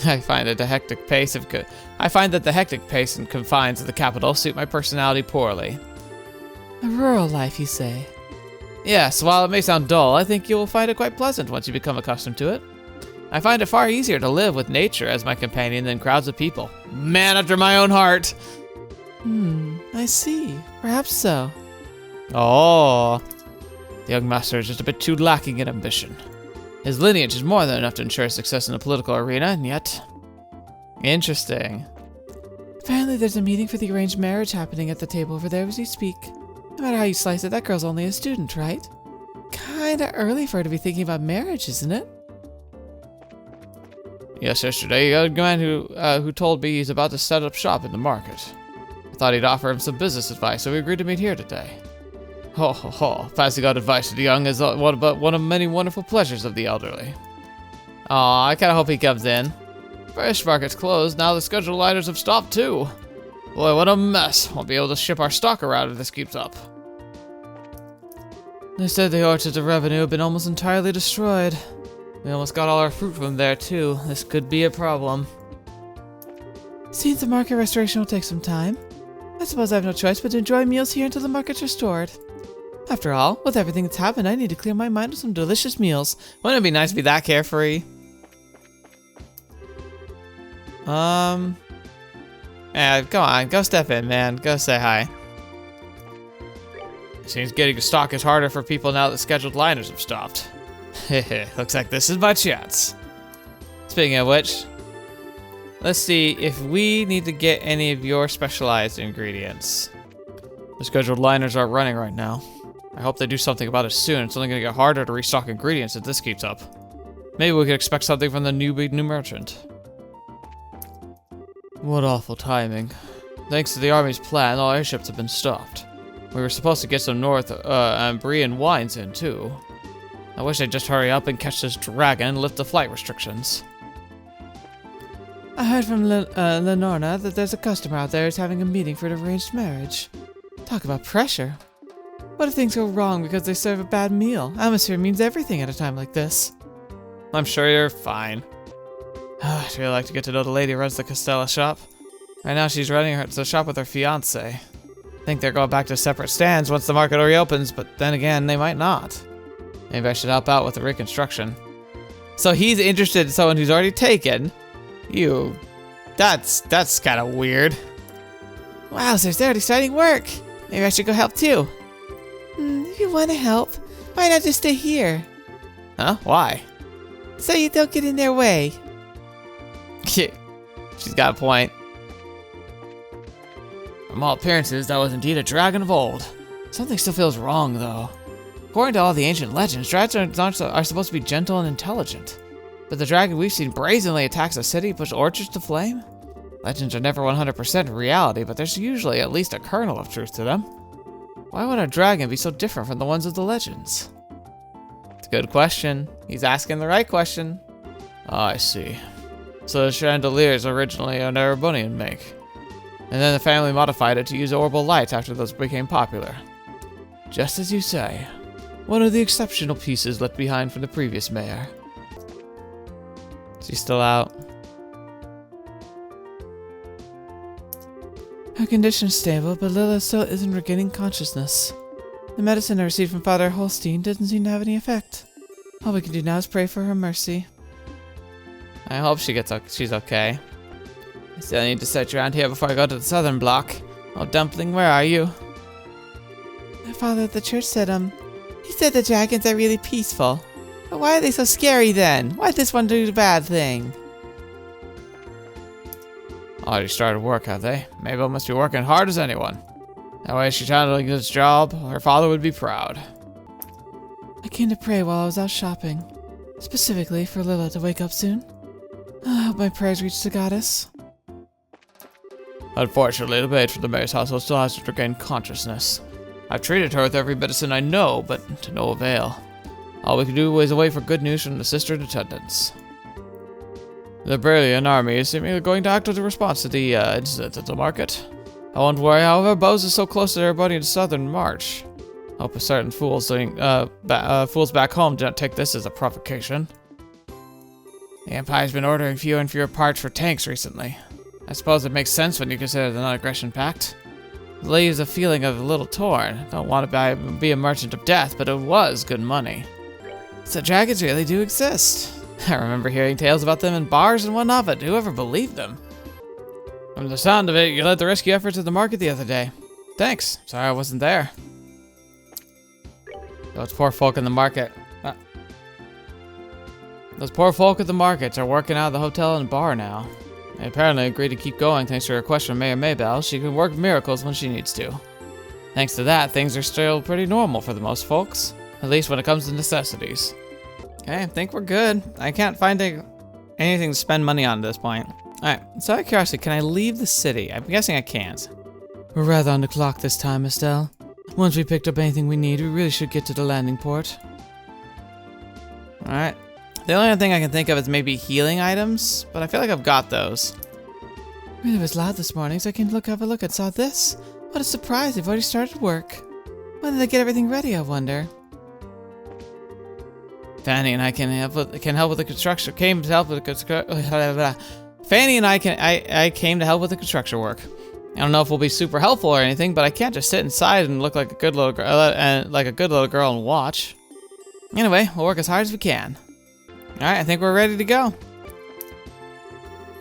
I find that the hectic pace and confines of the capital suit my personality poorly. A rural life, you say? Yes, while it may sound dull, I think you will find it quite pleasant once you become accustomed to it. I find it far easier to live with nature as my companion than crowds of people. Man after my own heart! I see. Perhaps so. Oh, the young master is just a bit too lacking in ambition. His lineage is more than enough to ensure success in the political arena, and yet... Interesting. Apparently there's a meeting for the arranged marriage happening at the table over there as you speak. No matter how you slice it, that girl's only a student, right? Kinda early for her to be thinking about marriage, isn't it? Yes, yesterday, a young man who told me he's about to set up shop in the market. I thought he'd offer him some business advice, so we agreed to meet here today. Ho ho ho, passing out advice to the young is one of many wonderful pleasures of the elderly. Aw, I kinda hope he comes in. Fish market's closed, now the scheduled liners have stopped too. Boy, what a mess. Won't be able to ship our stock around if this keeps up. They said the orchards of Ravennue have been almost entirely destroyed. We almost got all our fruit from there too. This could be a problem. Seems the market restoration will take some time. I suppose I have no choice but to enjoy meals here until the market's restored. After all, with everything that's happened, I need to clear my mind with some delicious meals. Wouldn't it be nice to be that carefree? Yeah, go on, go step in, man. Go say hi. Seems getting stock is harder for people now that scheduled liners have stopped. Heh, looks like this is my chance. Speaking of which, let's see if we need to get any of your specialized ingredients. The scheduled liners aren't running right now. I hope they do something about it soon. It's only going to get harder to restock ingredients if this keeps up. Maybe we could expect something from the new merchant. What awful timing. Thanks to the army's plan, all airships have been stopped. We were supposed to get some North Ambrian wines in, too. I wish I'd just hurry up and catch this dragon and lift the flight restrictions. I heard from Lenorna that there's a customer out there who's having a meeting for an arranged marriage. Talk about pressure. What if things go wrong because they serve a bad meal? Atmosphere means everything at a time like this. I'm sure you're fine. I'd really like to get to know the lady who runs the Castella shop. Right now she's running the shop with her fiancé. I think they're going back to separate stands once the market reopens, but then again, they might not. Maybe I should help out with the reconstruction. So he's interested in someone who's already taken. That's kind of weird. Wow, so there's already starting work. Maybe I should go help too. If you want to help, why not just stay here? Huh? Why? So you don't get in their way. She's got a point. From all appearances, that was indeed a dragon of old. Something still feels wrong, though. According to all the ancient legends, dragons are supposed to be gentle and intelligent. But the dragon we've seen brazenly attacks a city, push orchards to flame? Legends are never 100% reality, but there's usually at least a kernel of truth to them. Why would a dragon be so different from the ones of the legends? It's a good question. He's asking the right question. Oh, I see. So the chandeliers originally an Erebonian make. And then the family modified it to use orbital lights after those became popular. Just as you say. One of the exceptional pieces left behind from the previous mayor. Is he still out? Her condition's stable, but Lila still isn't regaining consciousness. The medicine I received from Father Holstein didn't seem to have any effect. All we can do now is pray for her mercy. I hope she's okay. I still need to search around here before I go to the southern block. Oh, Dumpling, where are you? My father at the church said, he said the dragons are really peaceful. But why are they so scary then? Why'd this one do the bad thing? Already started work, have they? Mabel must be working hard as anyone. That way she's handling this job, her father would be proud. I came to pray while I was out shopping. Specifically for Lila to wake up soon. I hope my prayers reach the goddess. Unfortunately, the maid from the mayor's household still hasn't regained consciousness. I've treated her with every medicine I know, but to no avail. All we can do is wait for good news from the sister attendants. The Liberl army is seemingly going to act with a response to the incident at the market. I won't worry, however, Bose is so close to everybody in southern march. Hope a certain fools back home do not take this as a provocation. The Empire's been ordering fewer and fewer parts for tanks recently. I suppose it makes sense when you consider the non-aggression pact. It leaves a feeling of a little torn. Don't want to be a merchant of death, but it was good money. So dragons really do exist. I remember hearing tales about them in bars and whatnot, but whoever believed them? From the sound of it, you led the rescue efforts at the market the other day. Thanks. Sorry I wasn't there. Those poor folk in the market. Those poor folk at the markets are working out of the hotel and bar now. They apparently agreed to keep going thanks to a request from Mayor Mabel. She can work miracles when she needs to. Thanks to that, things are still pretty normal for the most folks. At least when it comes to necessities. Okay, I think we're good. I can't find anything to spend money on at this point. Alright, so out of curiosity, can I leave the city? I'm guessing I can't. We're rather on the clock this time, Estelle. Once we picked up anything we need, we really should get to the landing port. Alright. The only other thing I can think of is maybe healing items, but I feel like I've got those. It really was loud this morning, so I came to have a look and saw this. What a surprise, they've already started work. When did they get everything ready, I wonder? Fanny and I can help with the construction. Came to help with the Fanny and I came to help with the construction work. I don't know if we'll be super helpful or anything, but I can't just sit inside and look like a good little girl and watch. Anyway, we'll work as hard as we can. All right, I think we're ready to go.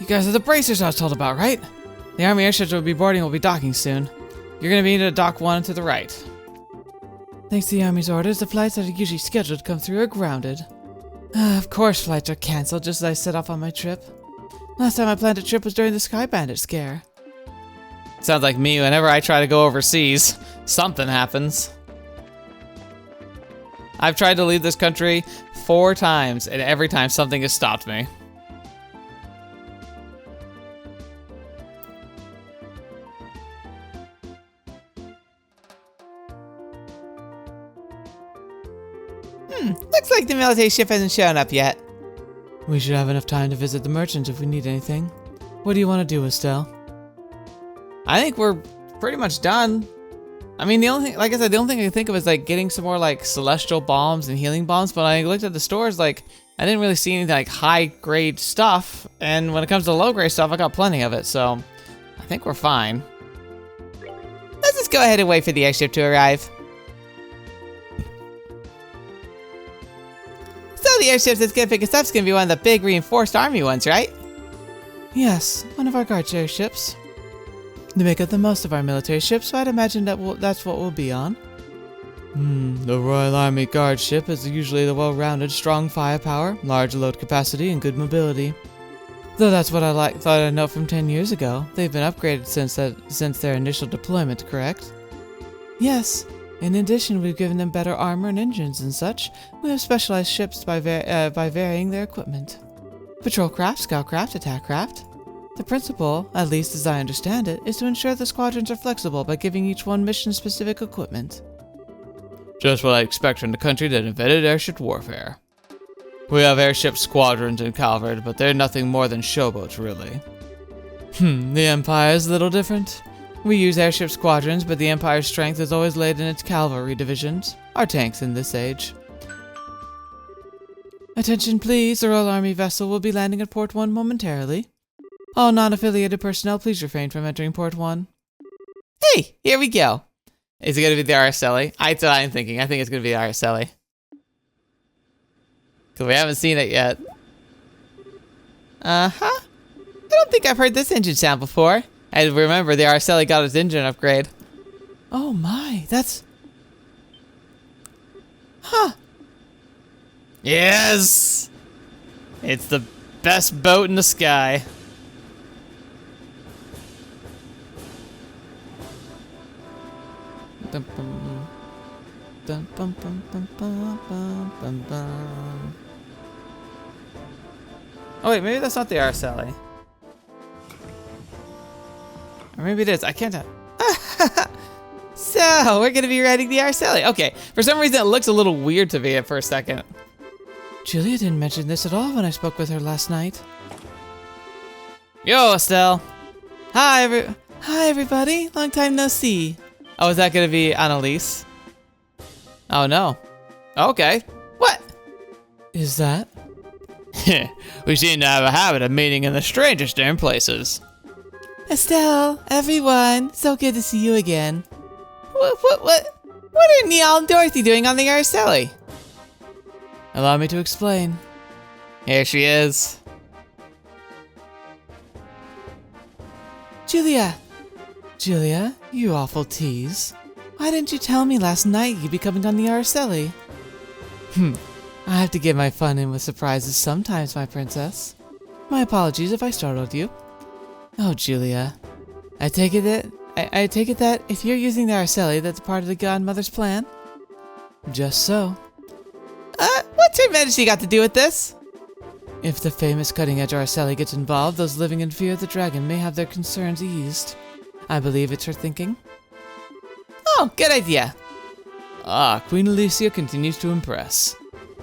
You guys are the bracers I was told about, right? The army airships will be boarding and will be docking soon. You're gonna be to dock 1 to the right. Thanks to the Army's orders, the flights that are usually scheduled to come through are grounded. Of course flights are cancelled just as I set off on my trip. Last time I planned a trip was during the Sky Bandit scare. Sounds like me whenever I try to go overseas. Something happens. I've tried to leave this country 4 times, and every time something has stopped me. Looks like the military ship hasn't shown up yet. We should have enough time to visit the merchants if we need anything. What do you want to do, Estelle? I think we're pretty much done. I mean, the only thing, like I said, the only thing I can think of is like getting some more like celestial bombs and healing bombs. But I looked at the stores, like I didn't really see any like high grade stuff. And when it comes to low grade stuff, I got plenty of it. So I think we're fine. Let's just go ahead and wait for the airship to arrive. So the airship that's gonna pick us up is gonna be one of the big reinforced army ones, right? Yes, one of our guard airships. They make up the most of our military ships, so I'd imagine that's what we'll be on. The Royal Army Guard ship is usually the well-rounded, strong firepower, large load capacity, and good mobility. Though that's what thought I'd know from 10 years ago. They've been upgraded since their initial deployment, correct? Yes. In addition, we've given them better armor and engines and such. We have specialized ships by varying their equipment. Patrol craft, scout craft, attack craft. The principle, at least as I understand it, is to ensure the squadrons are flexible by giving each one mission-specific equipment. Just what I expect from the country that invented airship warfare. We have airship squadrons in Calvard, but they're nothing more than showboats, really. The Empire is a little different. We use airship squadrons, but the Empire's strength is always laid in its cavalry divisions, our tanks in this age. Attention please, the Royal Army vessel will be landing at Port 1 momentarily. All non-affiliated personnel, please refrain from entering Port 1. Hey, here we go. Is it going to be the Arseille? That's what I'm thinking. I think it's going to be the Arseille. Because we haven't seen it yet. I don't think I've heard this engine sound before. And remember, the Arseille got its engine upgrade. Oh my, that's... Yes! It's the best boat in the sky. Oh wait, maybe that's not the Arseille. Or maybe it is. I can't tell. So, we're going to be riding the Arseille. Okay, for some reason it looks a little weird to me for a second. Julia didn't mention this at all when I spoke with her last night. Yo, Estelle. Hi everybody. Long time no see. Oh, is that going to be Annalise? Oh, no. Okay. What? Is that? We seem to have a habit of meeting in the strangest damn places. Estelle, everyone. So good to see you again. What are Neil and Dorothy doing on the Arseille? Allow me to explain. Here she is. Julia, you awful tease. Why didn't you tell me last night you'd be coming on the Arseille? I have to get my fun in with surprises sometimes, my princess. My apologies if I startled you. Oh, Julia. I take it that if you're using the Arseille, that's part of the Godmother's plan? Just so. What's Her Majesty got to do with this? If the famous cutting-edge Arseille gets involved, those living in fear of the dragon may have their concerns eased. I believe it's her thinking. Oh, good idea. Queen Alicia continues to impress.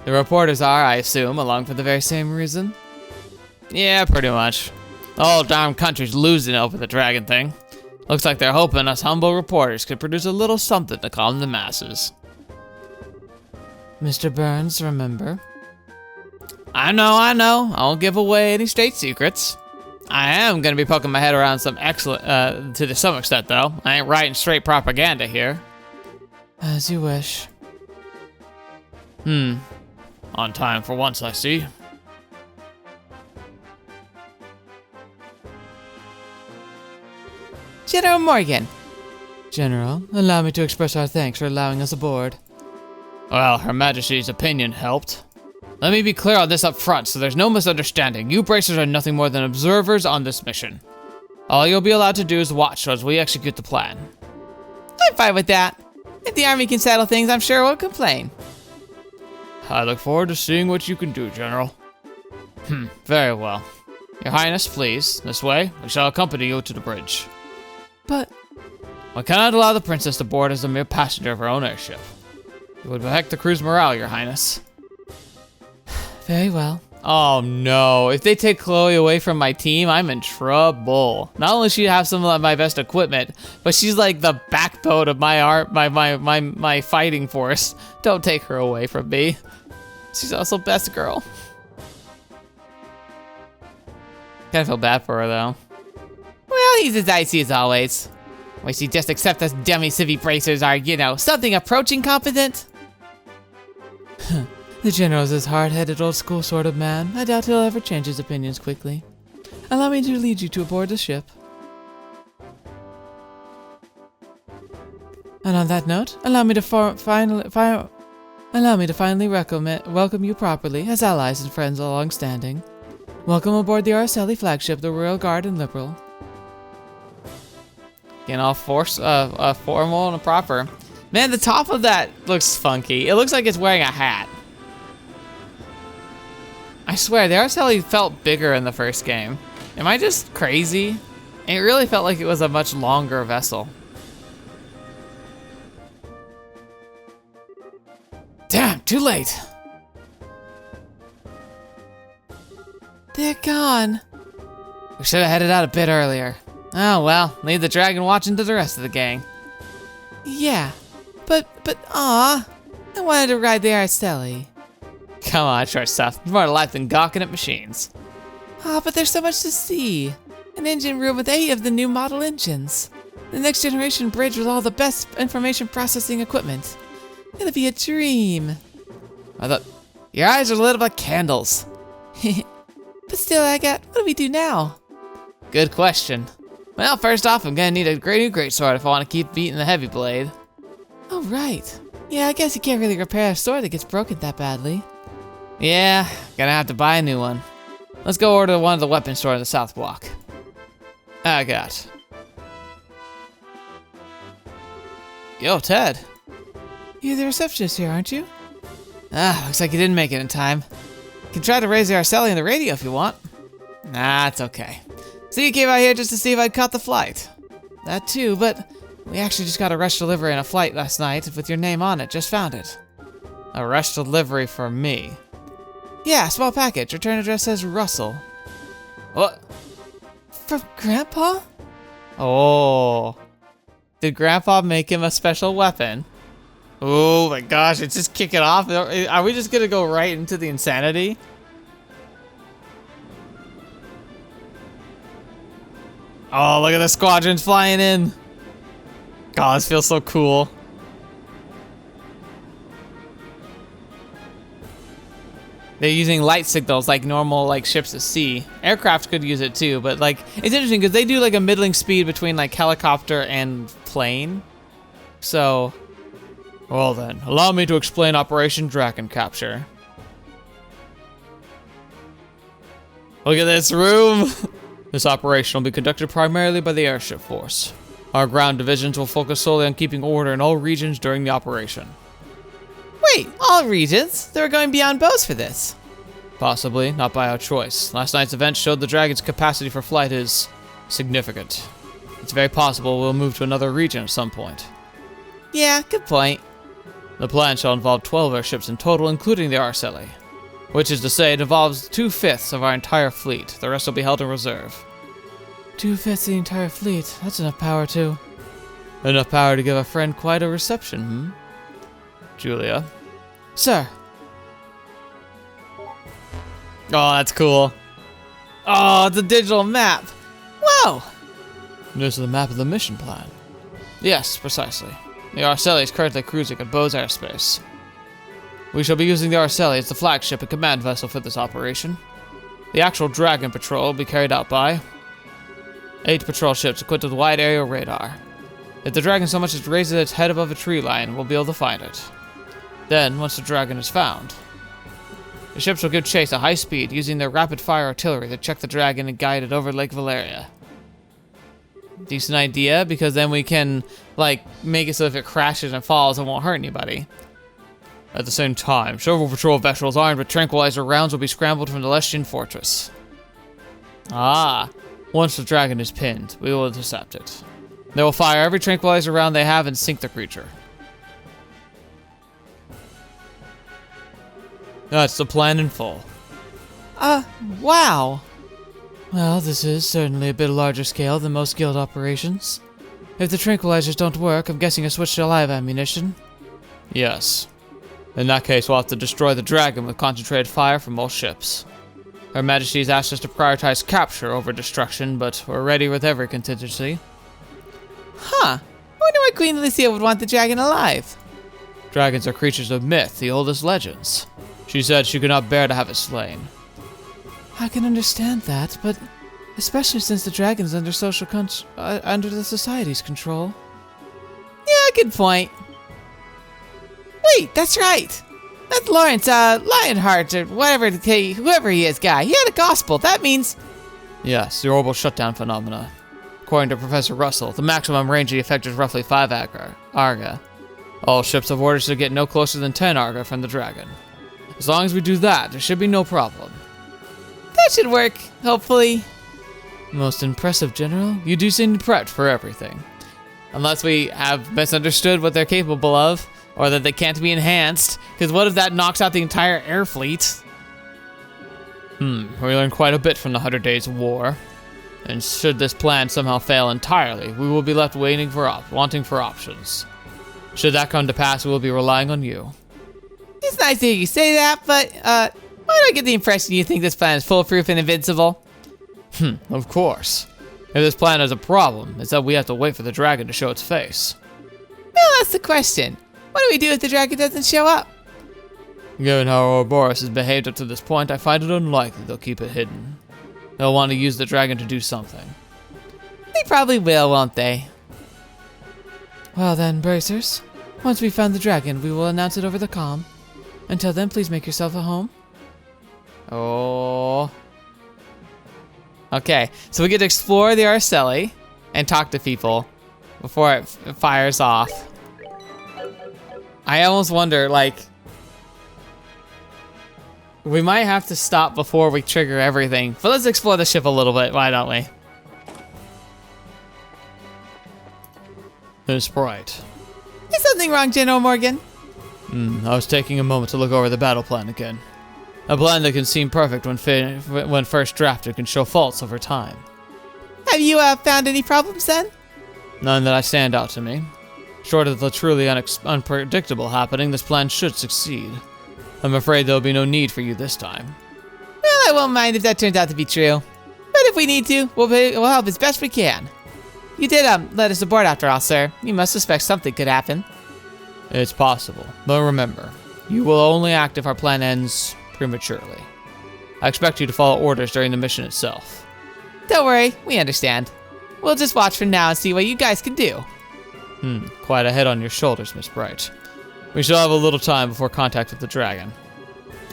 The reporters are, I assume, along for the very same reason? Yeah, pretty much. The whole darn country's losing over the dragon thing. Looks like they're hoping us humble reporters could produce a little something to calm the masses. Mr. Burns, remember? I know. I won't give away any state secrets. I am going to be poking my head around some to some extent, though. I ain't writing straight propaganda here. As you wish. On time for once, I see. General Morgan. General, allow me to express our thanks for allowing us aboard. Well, Her Majesty's opinion helped. Let me be clear on this up front so there's no misunderstanding. You bracers are nothing more than observers on this mission. All you'll be allowed to do is watch as we execute the plan. I'm fine with that. If the army can settle things, I'm sure it won't complain. I look forward to seeing what you can do, General. Very well. Your Highness, please, this way. We shall accompany you to the bridge. But... we cannot allow the princess to board as a mere passenger of her own airship. It would affect the crew's morale, Your Highness. Very well. Oh no, if they take Chloe away from my team, I'm in trouble. Not only she have some of my best equipment, but she's like the backbone of my fighting force. Don't take her away from me. She's also best girl. Kinda feel bad for her though. Well, he's as icy as always. Wish he'd just accept us dummy civvy bracers are, something approaching competent. The General's this hard-headed old-school sort of man. I doubt he'll ever change his opinions quickly. Allow me to lead you to aboard the ship. And on that note, allow me to finally welcome you properly as allies and friends along standing. Welcome aboard the Arseille flagship, the Royal Guard in Liberl. Getting all formal and proper. Man, the top of that looks funky. It looks like it's wearing a hat. I swear, the Arseille felt bigger in the first game. Am I just crazy? It really felt like it was a much longer vessel. Damn, too late. They're gone. We should have headed out a bit earlier. Oh well, leave the dragon watching to the rest of the gang. Yeah, but aw, I wanted to ride the Arseille. Come on, short stuff. It's more to life than gawking at machines. Aw, but there's so much to see. An engine room with 8 of the new model engines. The next generation bridge with all the best information processing equipment. It'll be a dream. I thought, your eyes are lit up like candles. But still, Agate, what do we do now? Good question. Well, first off, I'm gonna need a new greatsword if I want to keep beating the heavy blade. Oh, right. Yeah, I guess you can't really repair a sword that gets broken that badly. Yeah, gonna have to buy a new one. Let's go order one of the weapon store in the South Block. Agate. Yo, Ted. You're the receptionist here, aren't you? Looks like you didn't make it in time. You can try to raise the Arseille on the radio if you want. Nah, it's okay. So you came out here just to see if I'd caught the flight. That too, but we actually just got a rush delivery in a flight last night with your name on it. Just found it. A rush delivery for me? Yeah, small package. Return address says Russell. What? From Grandpa? Oh. Did Grandpa make him a special weapon? Oh my gosh, it's just kicking off. Are we just gonna go right into the insanity? Oh, look at the squadrons flying in. God, this feels so cool. They're using light signals like normal like ships at sea. Aircraft could use it too, but like it's interesting because they do like a middling speed between like helicopter and plane. So, well then, allow me to explain Operation Dragon Capture. Look at this room. This operation will be conducted primarily by the airship force. Our ground divisions will focus solely on keeping order in all regions during the operation. Wait, all regions? They were going beyond Bose for this. Possibly, not by our choice. Last night's event showed the Dragon's capacity for flight is significant. It's very possible we'll move to another region at some point. Yeah, good point. The plan shall involve 12 airships in total, including the Arseille. Which is to say, it involves 2/5 of our entire fleet. The rest will be held in reserve. 2/5 of the entire fleet. That's enough power, too. Enough power to give a friend quite a reception, hmm? Julia. Sir. Oh, that's cool. Oh, it's a digital map. Whoa! This is the map of the mission plan. Yes, precisely. The Arseille is currently cruising at Bose airspace. We shall be using the Arseille as the flagship and command vessel for this operation. The actual Dragon Patrol will be carried out by 8 patrol ships equipped with wide area radar. If the Dragon so much as raises its head above a tree line, we'll be able to find it. Then, once the Dragon is found, the ships will give chase at high speed using their rapid-fire artillery to check the Dragon and guide it over Lake Valeria. Decent idea, because then we can, like, make it so if it crashes and falls, it won't hurt anybody. At the same time, several patrol vessels armed with tranquilizer rounds will be scrambled from the Lestian fortress. Ah, once the Dragon is pinned, we will intercept it. They will fire every tranquilizer round they have and sink the creature. That's the plan in full. Wow. Well, this is certainly a bit larger scale than most guild operations. If the tranquilizers don't work, I'm guessing a switch to live ammunition. Yes. In that case, we'll have to destroy the Dragon with concentrated fire from all ships. Her Majesty has asked us to prioritize capture over destruction, but we're ready with every contingency. Huh. I wonder why Queen Lucia would want the dragon alive. Dragons are creatures of myth, the oldest legends. She said she could not bear to have it slain. I can understand that, but especially since the dragon's under under the society's control. Yeah, good point. Wait, that's right. That's Lawrence, Lionheart, or whoever he is, guy. He had a gospel. That means... Yes, the orbital shutdown phenomena. According to Professor Russell, the maximum range of the effect is roughly 5 Arga. All ships have orders to get no closer than 10 Arga from the dragon. As long as we do that, there should be no problem. That should work, hopefully. Most impressive, General. You do seem prepped for everything. Unless we have misunderstood what they're capable of, or that they can't be enhanced, because what if that knocks out the entire air fleet? We learned quite a bit from the 100 Days of War. And should this plan somehow fail entirely, we will be left wanting for options. Should that come to pass, we will be relying on you. It's nice to hear you say that, but, why do I get the impression you think this plan is foolproof and invincible? Of course. If this plan has a problem, it's that we have to wait for the dragon to show its face. Well, that's the question. What do we do if the dragon doesn't show up? Given how Ouroboros has behaved up to this point, I find it unlikely they'll keep it hidden. They'll want to use the dragon to do something. They probably will, won't they? Well then, bracers. Once we've found the dragon, we will announce it over the comm. Until then, please make yourself at home. Oh. Okay, so we get to explore the Arseille and talk to people before it fires off. I almost wonder, like, we might have to stop before we trigger everything. But let's explore the ship a little bit, why don't we? Miss Bright. Is something wrong, General Morgan? I was taking a moment to look over the battle plan again. A plan that can seem perfect when first drafted can show faults over time. Have you, found any problems then? None that stand out to me. Short of the truly unpredictable happening, this plan should succeed. I'm afraid there'll be no need for you this time. Well, I won't mind if that turns out to be true. But if we need to, we'll help as best we can. You did, let us aboard after all, sir. You must suspect something could happen. It's possible, but remember, you will only act if our plan ends prematurely. I expect you to follow orders during the mission itself. Don't worry, we understand. We'll just watch for now and see what you guys can do. Quite a head on your shoulders, Miss Bright. We shall have a little time before contact with the dragon.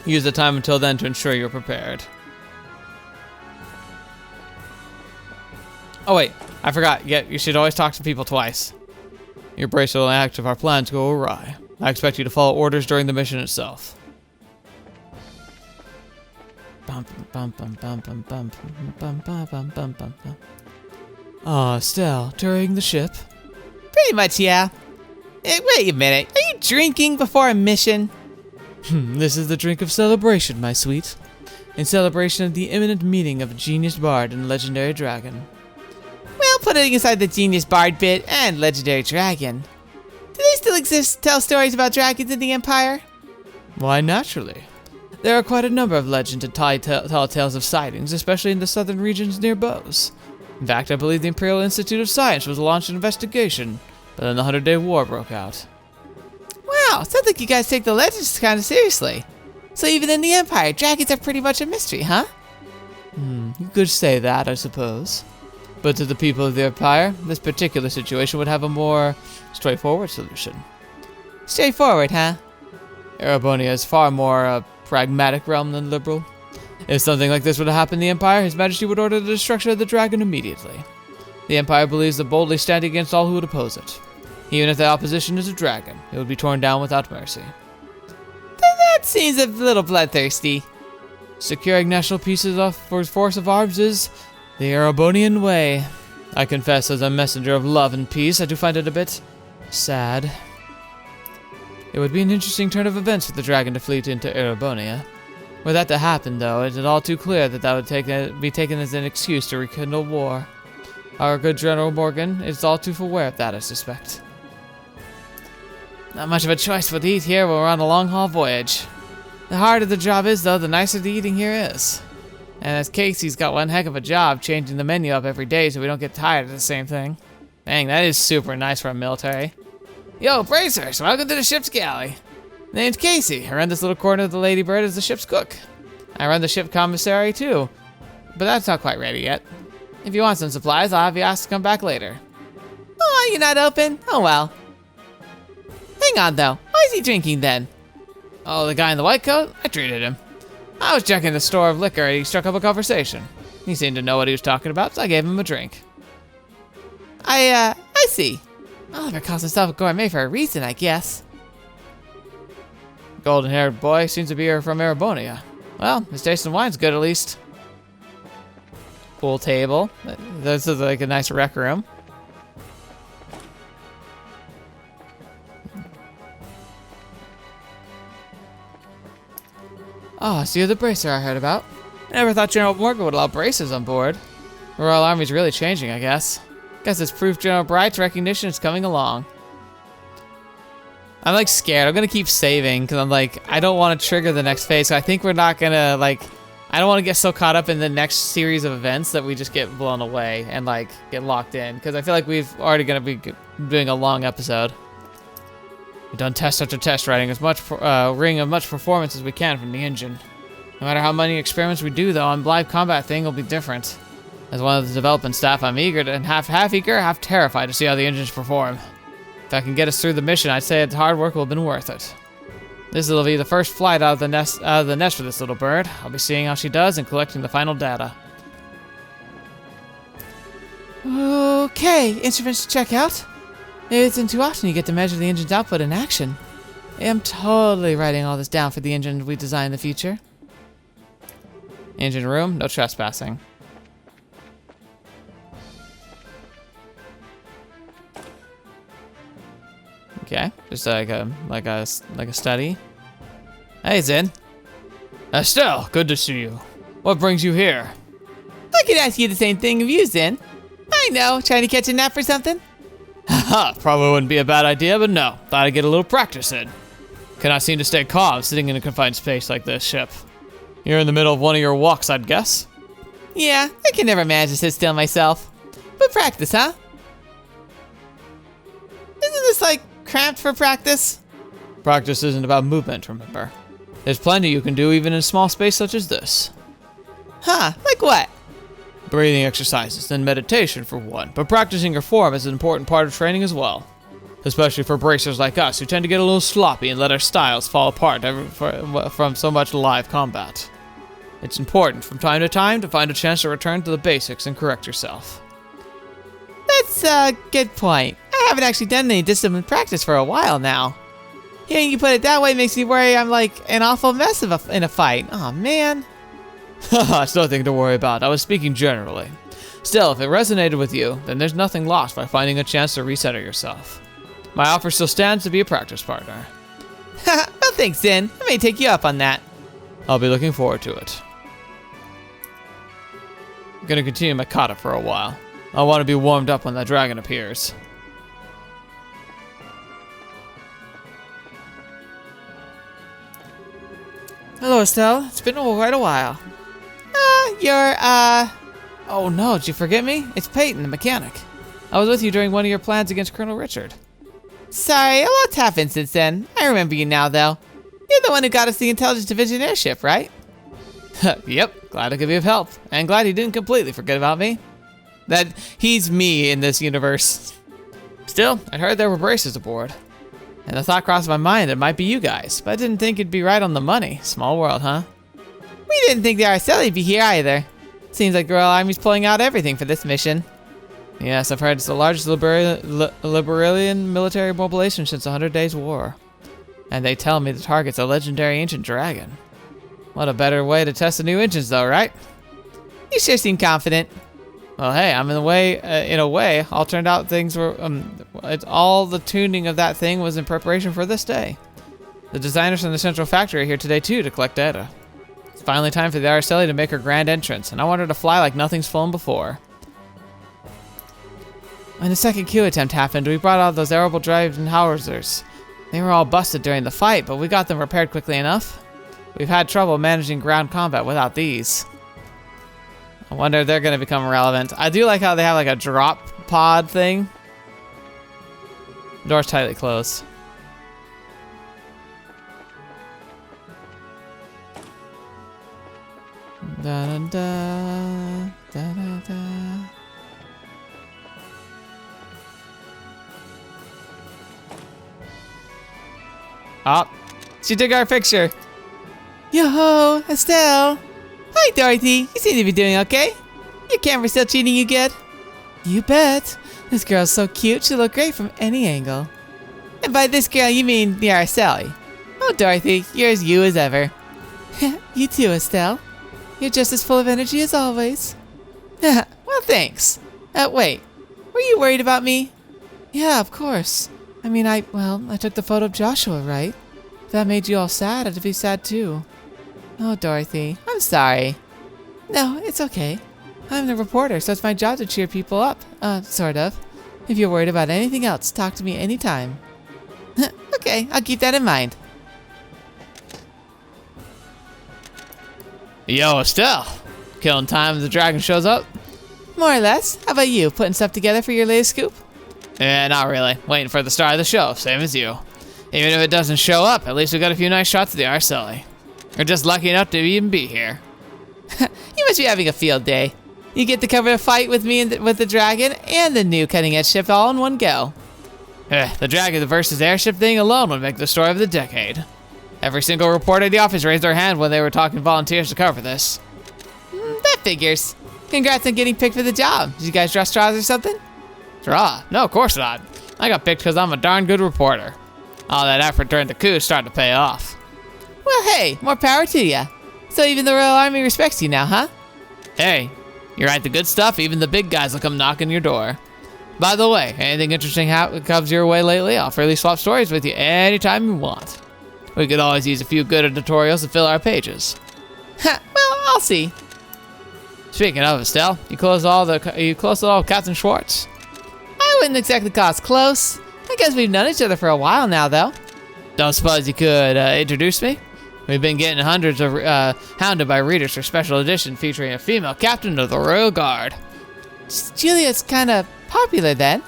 Use the time until then to ensure you're prepared. Oh wait, I forgot. Yeah, you should always talk to people twice. Your brace will only act if our plans go awry. I expect you to follow orders during the mission itself. Ah, Estelle, touring the ship? Pretty much, yeah. Hey, wait a minute. Are you drinking before a mission? This is the drink of celebration, my sweet. In celebration of the imminent meeting of a genius bard and legendary dragon. Well, putting aside the genius bard bit and legendary dragon, do they still exist to tell stories about dragons in the Empire? Why, naturally. There are quite a number of legends and tall tales of sightings, especially in the southern regions near Bose. In fact, I believe the Imperial Institute of Science was launched an investigation, but then the 100-Day War broke out. Wow, sounds like you guys take the legends kind of seriously. So even in the Empire, dragons are pretty much a mystery, huh? You could say that, I suppose. But to the people of the Empire, this particular situation would have a more straightforward solution. Straightforward, huh? Erebonia is far more a pragmatic realm than liberal. If something like this were to happen in the Empire, His Majesty would order the destruction of the dragon immediately. The Empire believes that boldly standing against all who would oppose it. Even if the opposition is a dragon, it would be torn down without mercy. That seems a little bloodthirsty. Securing national peace for force of arms is the Erebonian way. I confess, as a messenger of love and peace, I do find it a bit sad. It would be an interesting turn of events for the dragon to flee into Erebonia. Were that to happen, though, it is all too clear that would be taken as an excuse to rekindle war. Our good General Morgan is all too aware of that, I suspect. Not much of a choice for to eat here when we're on a long-haul voyage. The harder the job is, though, the nicer the eating here is. And as Casey's got one heck of a job changing the menu up every day so we don't get tired of the same thing. Dang, that is super nice for a military. Yo, bracers, welcome to the ship's galley. Name's Casey. I run this little corner of the Lady Bird as the ship's cook. I run the ship commissary too, but that's not quite ready yet. If you want some supplies, I'll have you asked to come back later. Oh, you're not open? Oh well. Hang on though, why is he drinking then? Oh, the guy in the white coat? I treated him. I was checking the store of liquor and he struck up a conversation. He seemed to know what he was talking about, so I gave him a drink. I see. Oliver calls himself a gourmet for a reason, I guess. Golden-haired boy seems to be from Erebonia. Well, his taste in wine's good at least. Pool table. This is like a nice rec room. Oh, so you're the bracer I heard about. I never thought General Morgan would allow braces on board. The Royal Army's really changing, I guess. Guess it's proof General Bright's recognition is coming along. I'm like scared. I'm gonna keep saving because I'm like, I don't want to trigger the next phase. So I think we're not gonna like, I don't want to get so caught up in the next series of events that we just get blown away and like get locked in. Because I feel like we've already gonna be doing a long episode. We've done test after test, writing as much ring of much performance as we can from the engine. No matter how many experiments we do, though, on live combat thing will be different. As one of the development staff, I'm eager to, and half eager, half terrified to see how the engines perform. If I can get us through the mission, I'd say its hard work will have been worth it. This will be the first flight out of the nest for this little bird. I'll be seeing how she does and collecting the final data. Okay, instruments to check out. It isn't too often you get to measure the engine's output in action. I'm totally writing all this down for the engine we design in the future. Engine room, no trespassing. Okay, just like a study. Hey, Zin. Estelle, good to see you. What brings you here? I could ask you the same thing of you, Zin. I know, trying to catch a nap or something? Haha, probably wouldn't be a bad idea, but no. Thought I'd get a little practice in. Cannot seem to stay calm sitting in a confined space like this ship. You're in the middle of one of your walks, I'd guess. Yeah, I can never manage to sit still myself. But practice, huh? Isn't this like cramped for practice? Practice isn't about movement, remember. There's plenty you can do even in a small space such as this. Huh, like what? Breathing exercises and meditation for one, but practicing your form is an important part of training as well. Especially for bracers like us who tend to get a little sloppy and let our styles fall apart from so much live combat. It's important from time to time to find a chance to return to the basics and correct yourself. That's a good point. I haven't actually done any disciplined practice for a while now. Hearing you put it that way makes me worry I'm like an awful mess in a fight. Aw, man. Haha, it's nothing to worry about. I was speaking generally. Still, if it resonated with you, then there's nothing lost by finding a chance to recenter yourself. My offer still stands to be a practice partner. Well, thanks, Zin. I may take you up on that. I'll be looking forward to it. I'm gonna continue my kata for a while. I want to be warmed up when that dragon appears. Hello, Estelle. It's been quite a while. Oh no, did you forget me? It's Peyton, the mechanic. I was with you during one of your plans against Colonel Richard. Sorry, a lot's happened since then. I remember you now, though. You're the one who got us the Intelligence Division airship, right? Yep, glad I could be of help. And glad he didn't completely forget about me. That he's me in this universe. Still, I heard there were braces aboard. And the thought crossed my mind it might be you guys, but I didn't think it'd be right on the money. Small world, huh? We didn't think the Arseille'd be here either. Seems like the Royal Army's pulling out everything for this mission. Yes, I've heard it's the largest Liberalian military mobilization since the 100 Days War. And they tell me the target's a legendary ancient dragon. What a better way to test the new engines though, right? You sure seem confident. Well, hey, I'm in a way, all turned out things were, all the tuning of that thing was in preparation for this day. The designers from the central factory are here today too to collect data. It's finally time for the Arseille to make her grand entrance, and I want her to fly like nothing's flown before. When the second coup attempt happened, we brought out those airable drive howitzers. They were all busted during the fight, but we got them repaired quickly enough. We've had trouble managing ground combat without these. I wonder if they're going to become relevant. I do like how they have like a drop pod thing. Door's tightly closed. Da da da da da da. Up. She took our picture. Yo-ho, Estelle. Hi, Dorothy. You seem to be doing okay. Your camera's still treating you good? You bet. This girl's so cute, she'll look great from any angle. And by this girl, you mean the Arseille. Oh, Dorothy, you're as you as ever. You too, Estelle. You're just as full of energy as always. Well, thanks. Wait, were you worried about me? Yeah, of course. I mean, I took the photo of Joshua, right? If that made you all sad, I'd be sad too. Oh, Dorothy, I'm sorry. No, it's okay. I'm the reporter, so it's my job to cheer people up. Sort of. If you're worried about anything else, talk to me anytime. Okay, I'll keep that in mind. Yo, Estelle. Killing time as the dragon shows up? More or less. How about you? Putting stuff together for your latest scoop? Not really. Waiting for the star of the show, same as you. Even if it doesn't show up, at least we got a few nice shots of the Arseille. We're just lucky enough to even be here. You must be having a field day. You get to cover a fight with me and with the dragon and the new cutting-edge ship all in one go. The dragon versus airship thing alone would make the story of the decade. Every single reporter at the office raised their hand when they were talking volunteers to cover this. That figures. Congrats on getting picked for the job. Did you guys draw straws or something? Draw? No, of course not. I got picked because I'm a darn good reporter. All that effort during the coup started to pay off. Well, hey, more power to ya. So even the Royal Army respects you now, huh? Hey, you write the good stuff, even the big guys will come knocking your door. By the way, anything interesting comes your way lately, I'll freely swap stories with you anytime you want. We could always use a few good editorials to fill our pages. Well, I'll see. Speaking of, Estelle, you close all with Captain Schwartz? I wouldn't exactly call us close. I guess we've known each other for a while now, though. Don't suppose you could introduce me? We've been getting hundreds of hounded by readers for special edition featuring a female captain of the Royal Guard. Juliet's kind of popular then.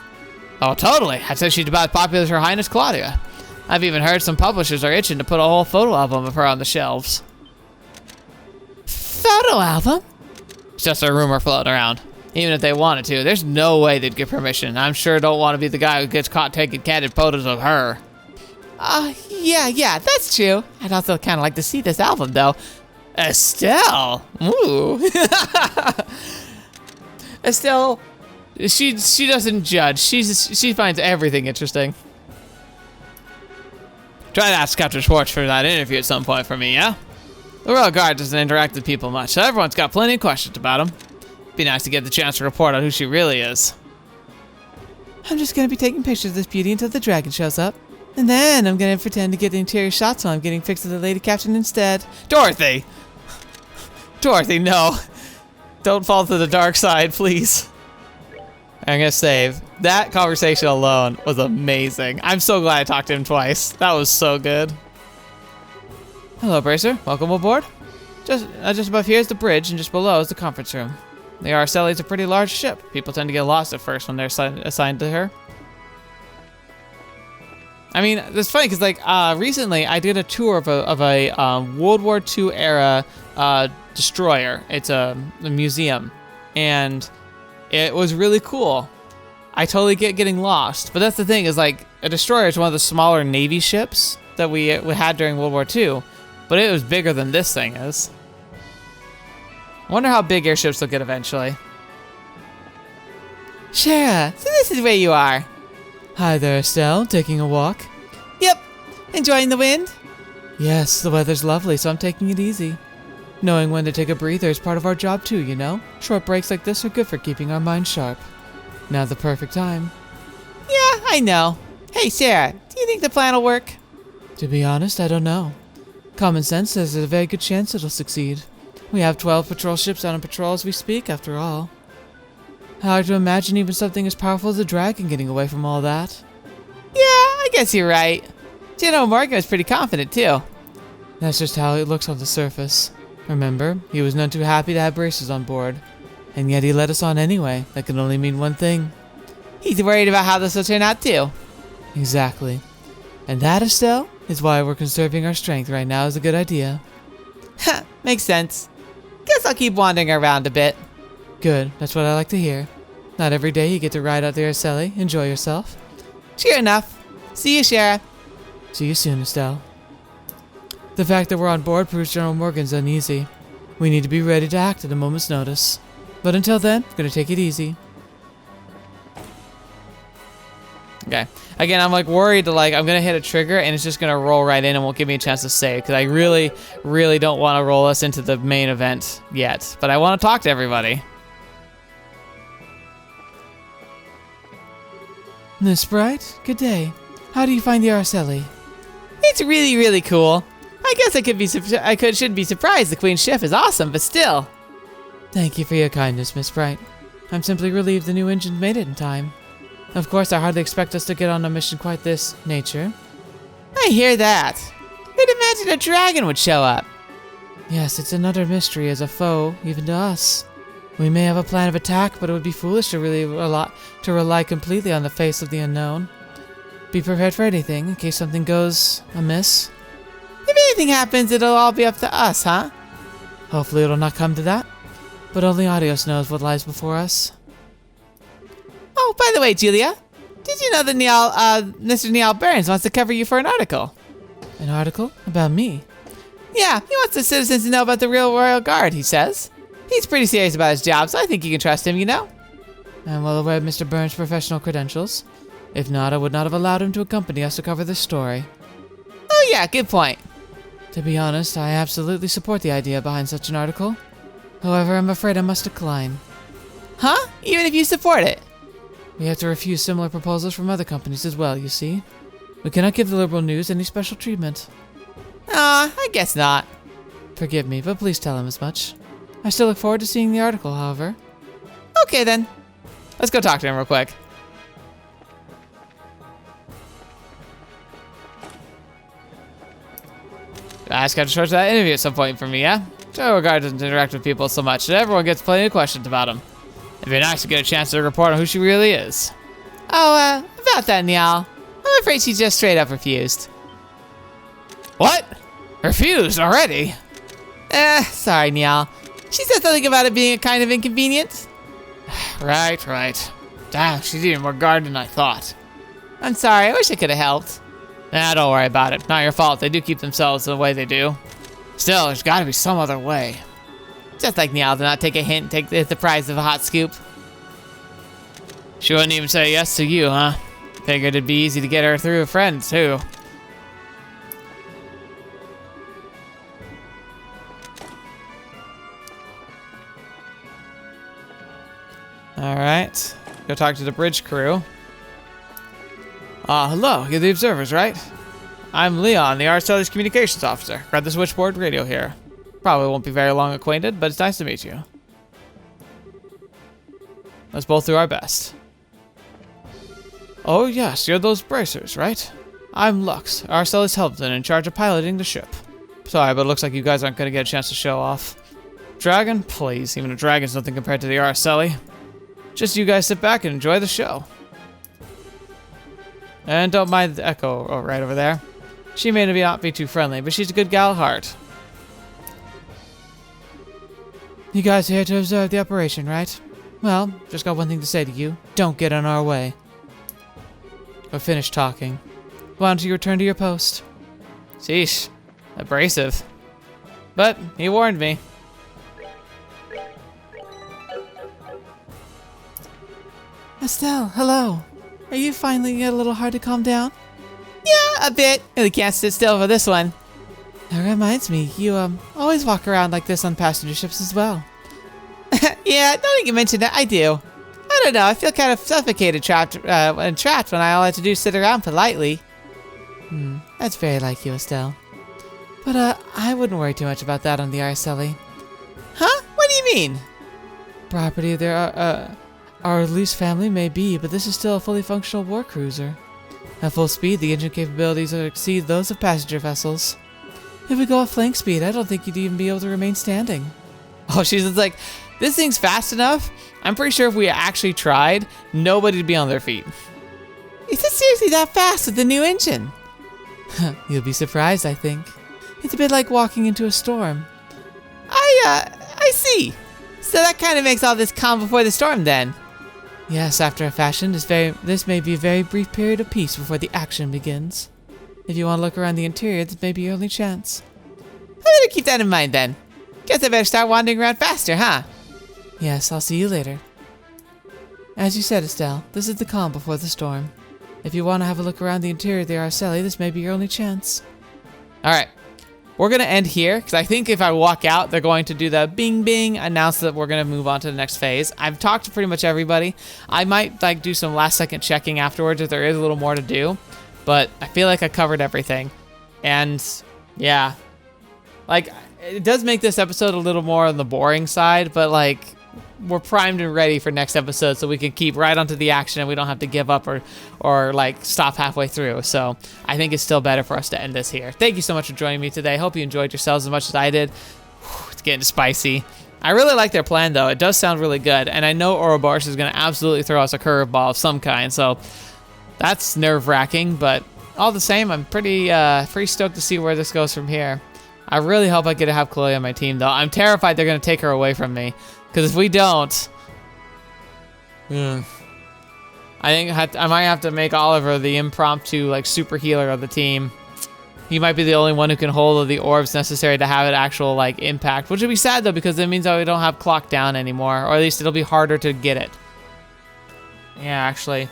Oh, totally. I'd say she's about as popular as Her Highness Claudia. I've even heard some publishers are itching to put a whole photo album of her on the shelves. Photo album? It's just a rumor floating around. Even if they wanted to, there's no way they'd give permission. I'm sure don't want to be the guy who gets caught taking candid photos of her. Yeah, that's true. I'd also kind of like to see this album, though. Estelle! Ooh. Estelle, she doesn't judge. She finds everything interesting. Try to ask Captain Schwartz for that interview at some point for me, yeah? The Royal Guard doesn't interact with people much, so everyone's got plenty of questions about him. Be nice to get the chance to report on who she really is. I'm just going to be taking pictures of this beauty until the dragon shows up. And then I'm going to pretend to get interior shots while I'm getting fixed with the lady captain instead. Dorothy! Dorothy, no. Don't fall to the dark side, please. I'm gonna save. That conversation alone was amazing. I'm so glad I talked to him twice. That was so good. Hello, Bracer. Welcome aboard. Just above here is the bridge, and just below is the conference room. The Arseille is a pretty large ship. People tend to get lost at first when they're assigned to her. I mean, it's funny because recently I did a tour of a World War II era destroyer. It's a museum, and it was really cool. I totally get getting lost, but that's the thing is a destroyer is one of the smaller Navy ships that we had during World War II, but it was bigger than this thing is. I wonder how big airships will get eventually. Shara, so this is where you are. Hi there, Estelle. Taking a walk? Yep. Enjoying the wind? Yes, the weather's lovely, so I'm taking it easy. Knowing when to take a breather is part of our job too, you know? Short breaks like this are good for keeping our minds sharp. Now's the perfect time. Yeah, I know. Hey, Sarah, do you think the plan will work? To be honest, I don't know. Common sense says there's a very good chance it'll succeed. We have 12 patrol ships out on patrol as we speak, after all. Hard to imagine even something as powerful as a dragon getting away from all that. Yeah, I guess you're right. General Morgan was pretty confident, too. That's just how it looks on the surface. Remember, he was none too happy to have braces on board. And yet he let us on anyway. That can only mean one thing. He's worried about how this will turn out, too. Exactly. And that, Estelle, is why we're conserving our strength right now is a good idea. Ha, makes sense. Guess I'll keep wandering around a bit. Good, that's what I like to hear. Not every day you get to ride out the Arseille. Enjoy yourself. Sure enough. See you, Shara. See you soon, Estelle. The fact that we're on board proves General Morgan's uneasy. We need to be ready to act at a moment's notice. But until then, we're gonna take it easy. Okay. Again, I'm like worried that like I'm gonna hit a trigger and it's just gonna roll right in and won't give me a chance to save because I really, really don't want to roll us into the main event yet. But I want to talk to everybody. Miss Bright, good day. How do you find the Arseille? It's really, really cool. I guess should be surprised. The Queen's ship is awesome, but still. Thank you for your kindness, Miss Bright. I'm simply relieved the new engine made it in time. Of course, I hardly expect us to get on a mission quite this nature. I hear that. Who'd imagine a dragon would show up? Yes, it's another mystery as a foe, even to us. We may have a plan of attack, but it would be foolish to rely completely on the face of the unknown. Be prepared for anything, in case something goes amiss. If anything happens, it'll all be up to us, huh? Hopefully it'll not come to that, but only Adios knows what lies before us. Oh, by the way, Julia, did you know that Mr. Neil Burns wants to cover you for an article? An article? About me? Yeah, he wants the citizens to know about the real Royal Guard, he says. He's pretty serious about his job, so I think you can trust him, you know? I'm well aware of Mr. Burns' professional credentials. If not, I would not have allowed him to accompany us to cover this story. Oh yeah, good point. To be honest, I absolutely support the idea behind such an article. However, I'm afraid I must decline. Huh? Even if you support it? We have to refuse similar proposals from other companies as well, you see. We cannot give the Liberl News any special treatment. I guess not. Forgive me, but please tell him as much. I still look forward to seeing the article, however. Okay then. Let's go talk to him real quick. I just got to show that interview at some point for me, yeah? General Guard doesn't interact with people so much that everyone gets plenty of questions about him. It'd be nice to get a chance to report on who she really is. Oh, about that, Niall. I'm afraid she just straight up refused. What? Refused already? Sorry, Niall. She said something about it being a kind of inconvenience. Right. Damn, she's even more guarded than I thought. I'm sorry, I wish I could have helped. Nah, don't worry about it. Not your fault. They do keep themselves the way they do. Still, there's gotta be some other way. Just like Niall to not take a hint and take the prize of a hot scoop. She wouldn't even say yes to you, huh? Figured it'd be easy to get her through a friend, too. Alright. Go talk to the bridge crew. Hello. You're the observers, right? I'm Leon, the Arseille's communications officer. Got the switchboard radio here. Probably won't be very long acquainted, but it's nice to meet you. Let's both do our best. Oh yes, you're those bracers, right? I'm Lux, Arseille's helmsman in charge of piloting the ship. Sorry, but it looks like you guys aren't going to get a chance to show off. Dragon? Please, even a dragon's nothing compared to the Arseille. Just you guys sit back and enjoy the show. And don't mind the echo right over there. She may not be too friendly, but she's a good gal at heart. You guys are here to observe the operation, right? Well, just got one thing to say to you. Don't get in our way. We're finished talking. Why don't you return to your post? Sheesh. Abrasive. But he warned me. Estelle, hello. Are you finding it a little hard to calm down? Yeah, a bit. Really can't sit still for this one. That reminds me, you always walk around like this on passenger ships as well. Yeah, now that you mention it, I do. I don't know, I feel kind of suffocated trapped when all I have to do is sit around politely. That's very like you, Estelle. But I wouldn't worry too much about that on the Arseille. Huh? What do you mean? Property there our loose family may be, but this is still a fully functional war cruiser. At full speed, the engine capabilities will exceed those of passenger vessels. If we go at flank speed, I don't think you'd even be able to remain standing. Oh, she's just like, this thing's fast enough. I'm pretty sure if we actually tried, nobody'd be on their feet. Is it seriously that fast with the new engine? You'll be surprised, I think. It's a bit like walking into a storm. I see. So that kind of makes all this calm before the storm then. Yes, after a fashion, this may be a very brief period of peace before the action begins. If you want to look around the interior, this may be your only chance. better keep that in mind then. Guess I better start wandering around faster, huh? Yes, I'll see you later. As you said, Estelle, this is the calm before the storm. If you want to have a look around the interior of the Arseille, this may be your only chance. All right. We're going to end here, because I think if I walk out, they're going to do the bing bing, announce that we're going to move on to the next phase. I've talked to pretty much everybody. I might like do some last second checking afterwards if there is a little more to do, but I feel like I covered everything. And yeah, like it does make this episode a little more on the boring side, but like we're primed and ready for next episode, so we can keep right onto the action and we don't have to give up or like stop halfway through. So I think it's still better for us to end this here. Thank you so much for joining me today. Hope you enjoyed yourselves as much as I did. Whew, it's getting spicy. I really like their plan though. It does sound really good, and I know Ouroboros is going to absolutely throw us a curveball of some kind, so that's nerve-wracking, but all the same, I'm pretty stoked to see where this goes from here. I really hope I get to have Chloe on my team though. I'm terrified they're going to take her away from me. Because if we don't, I think I might have to make Oliver the impromptu like super healer of the team. He might be the only one who can hold the orbs necessary to have an actual like impact, which would be sad though because it means that we don't have clock down anymore, or at least it'll be harder to get it. Yeah, actually,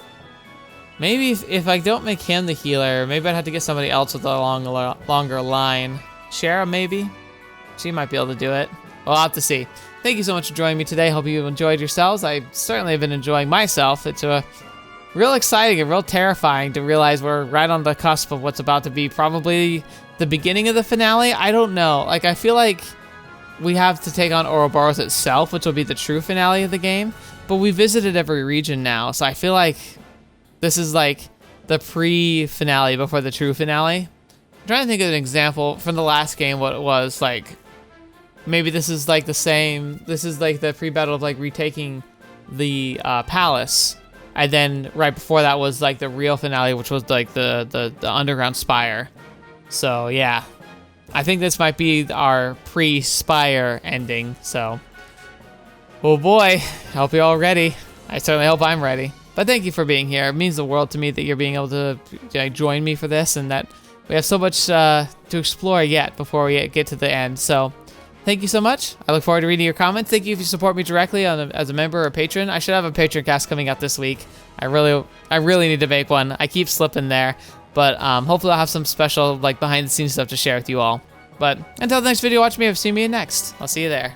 maybe if I don't make him the healer, maybe I'd have to get somebody else with a longer line. Shara maybe, she might be able to do it. We'll have to see. Thank you so much for joining me today. Hope you enjoyed yourselves. I certainly have been enjoying myself. It's a real exciting and real terrifying to realize we're right on the cusp of what's about to be probably the beginning of the finale. I don't know. Like, I feel like we have to take on Ouroboros itself, which will be the true finale of the game. But we visited every region now, so I feel like this is like the pre-finale before the true finale. I'm trying to think of an example from the last game, what it was like. Maybe this is like the same. This is like the pre-battle of like retaking the palace, and then right before that was like the real finale, which was like the underground spire. So yeah, I think this might be our pre-spire ending. So, oh boy, I hope you're all ready. I certainly hope I'm ready. But thank you for being here. It means the world to me that you're being able to join me for this, and that we have so much to explore yet before we get to the end. So. Thank you so much. I look forward to reading your comments. Thank you if you support me directly as a member or a patron. I should have a patron cast coming out this week. I really need to make one. I keep slipping there, but hopefully I'll have some special like behind the scenes stuff to share with you all. But until the next video, watch me. I've seen me next. I'll see you there.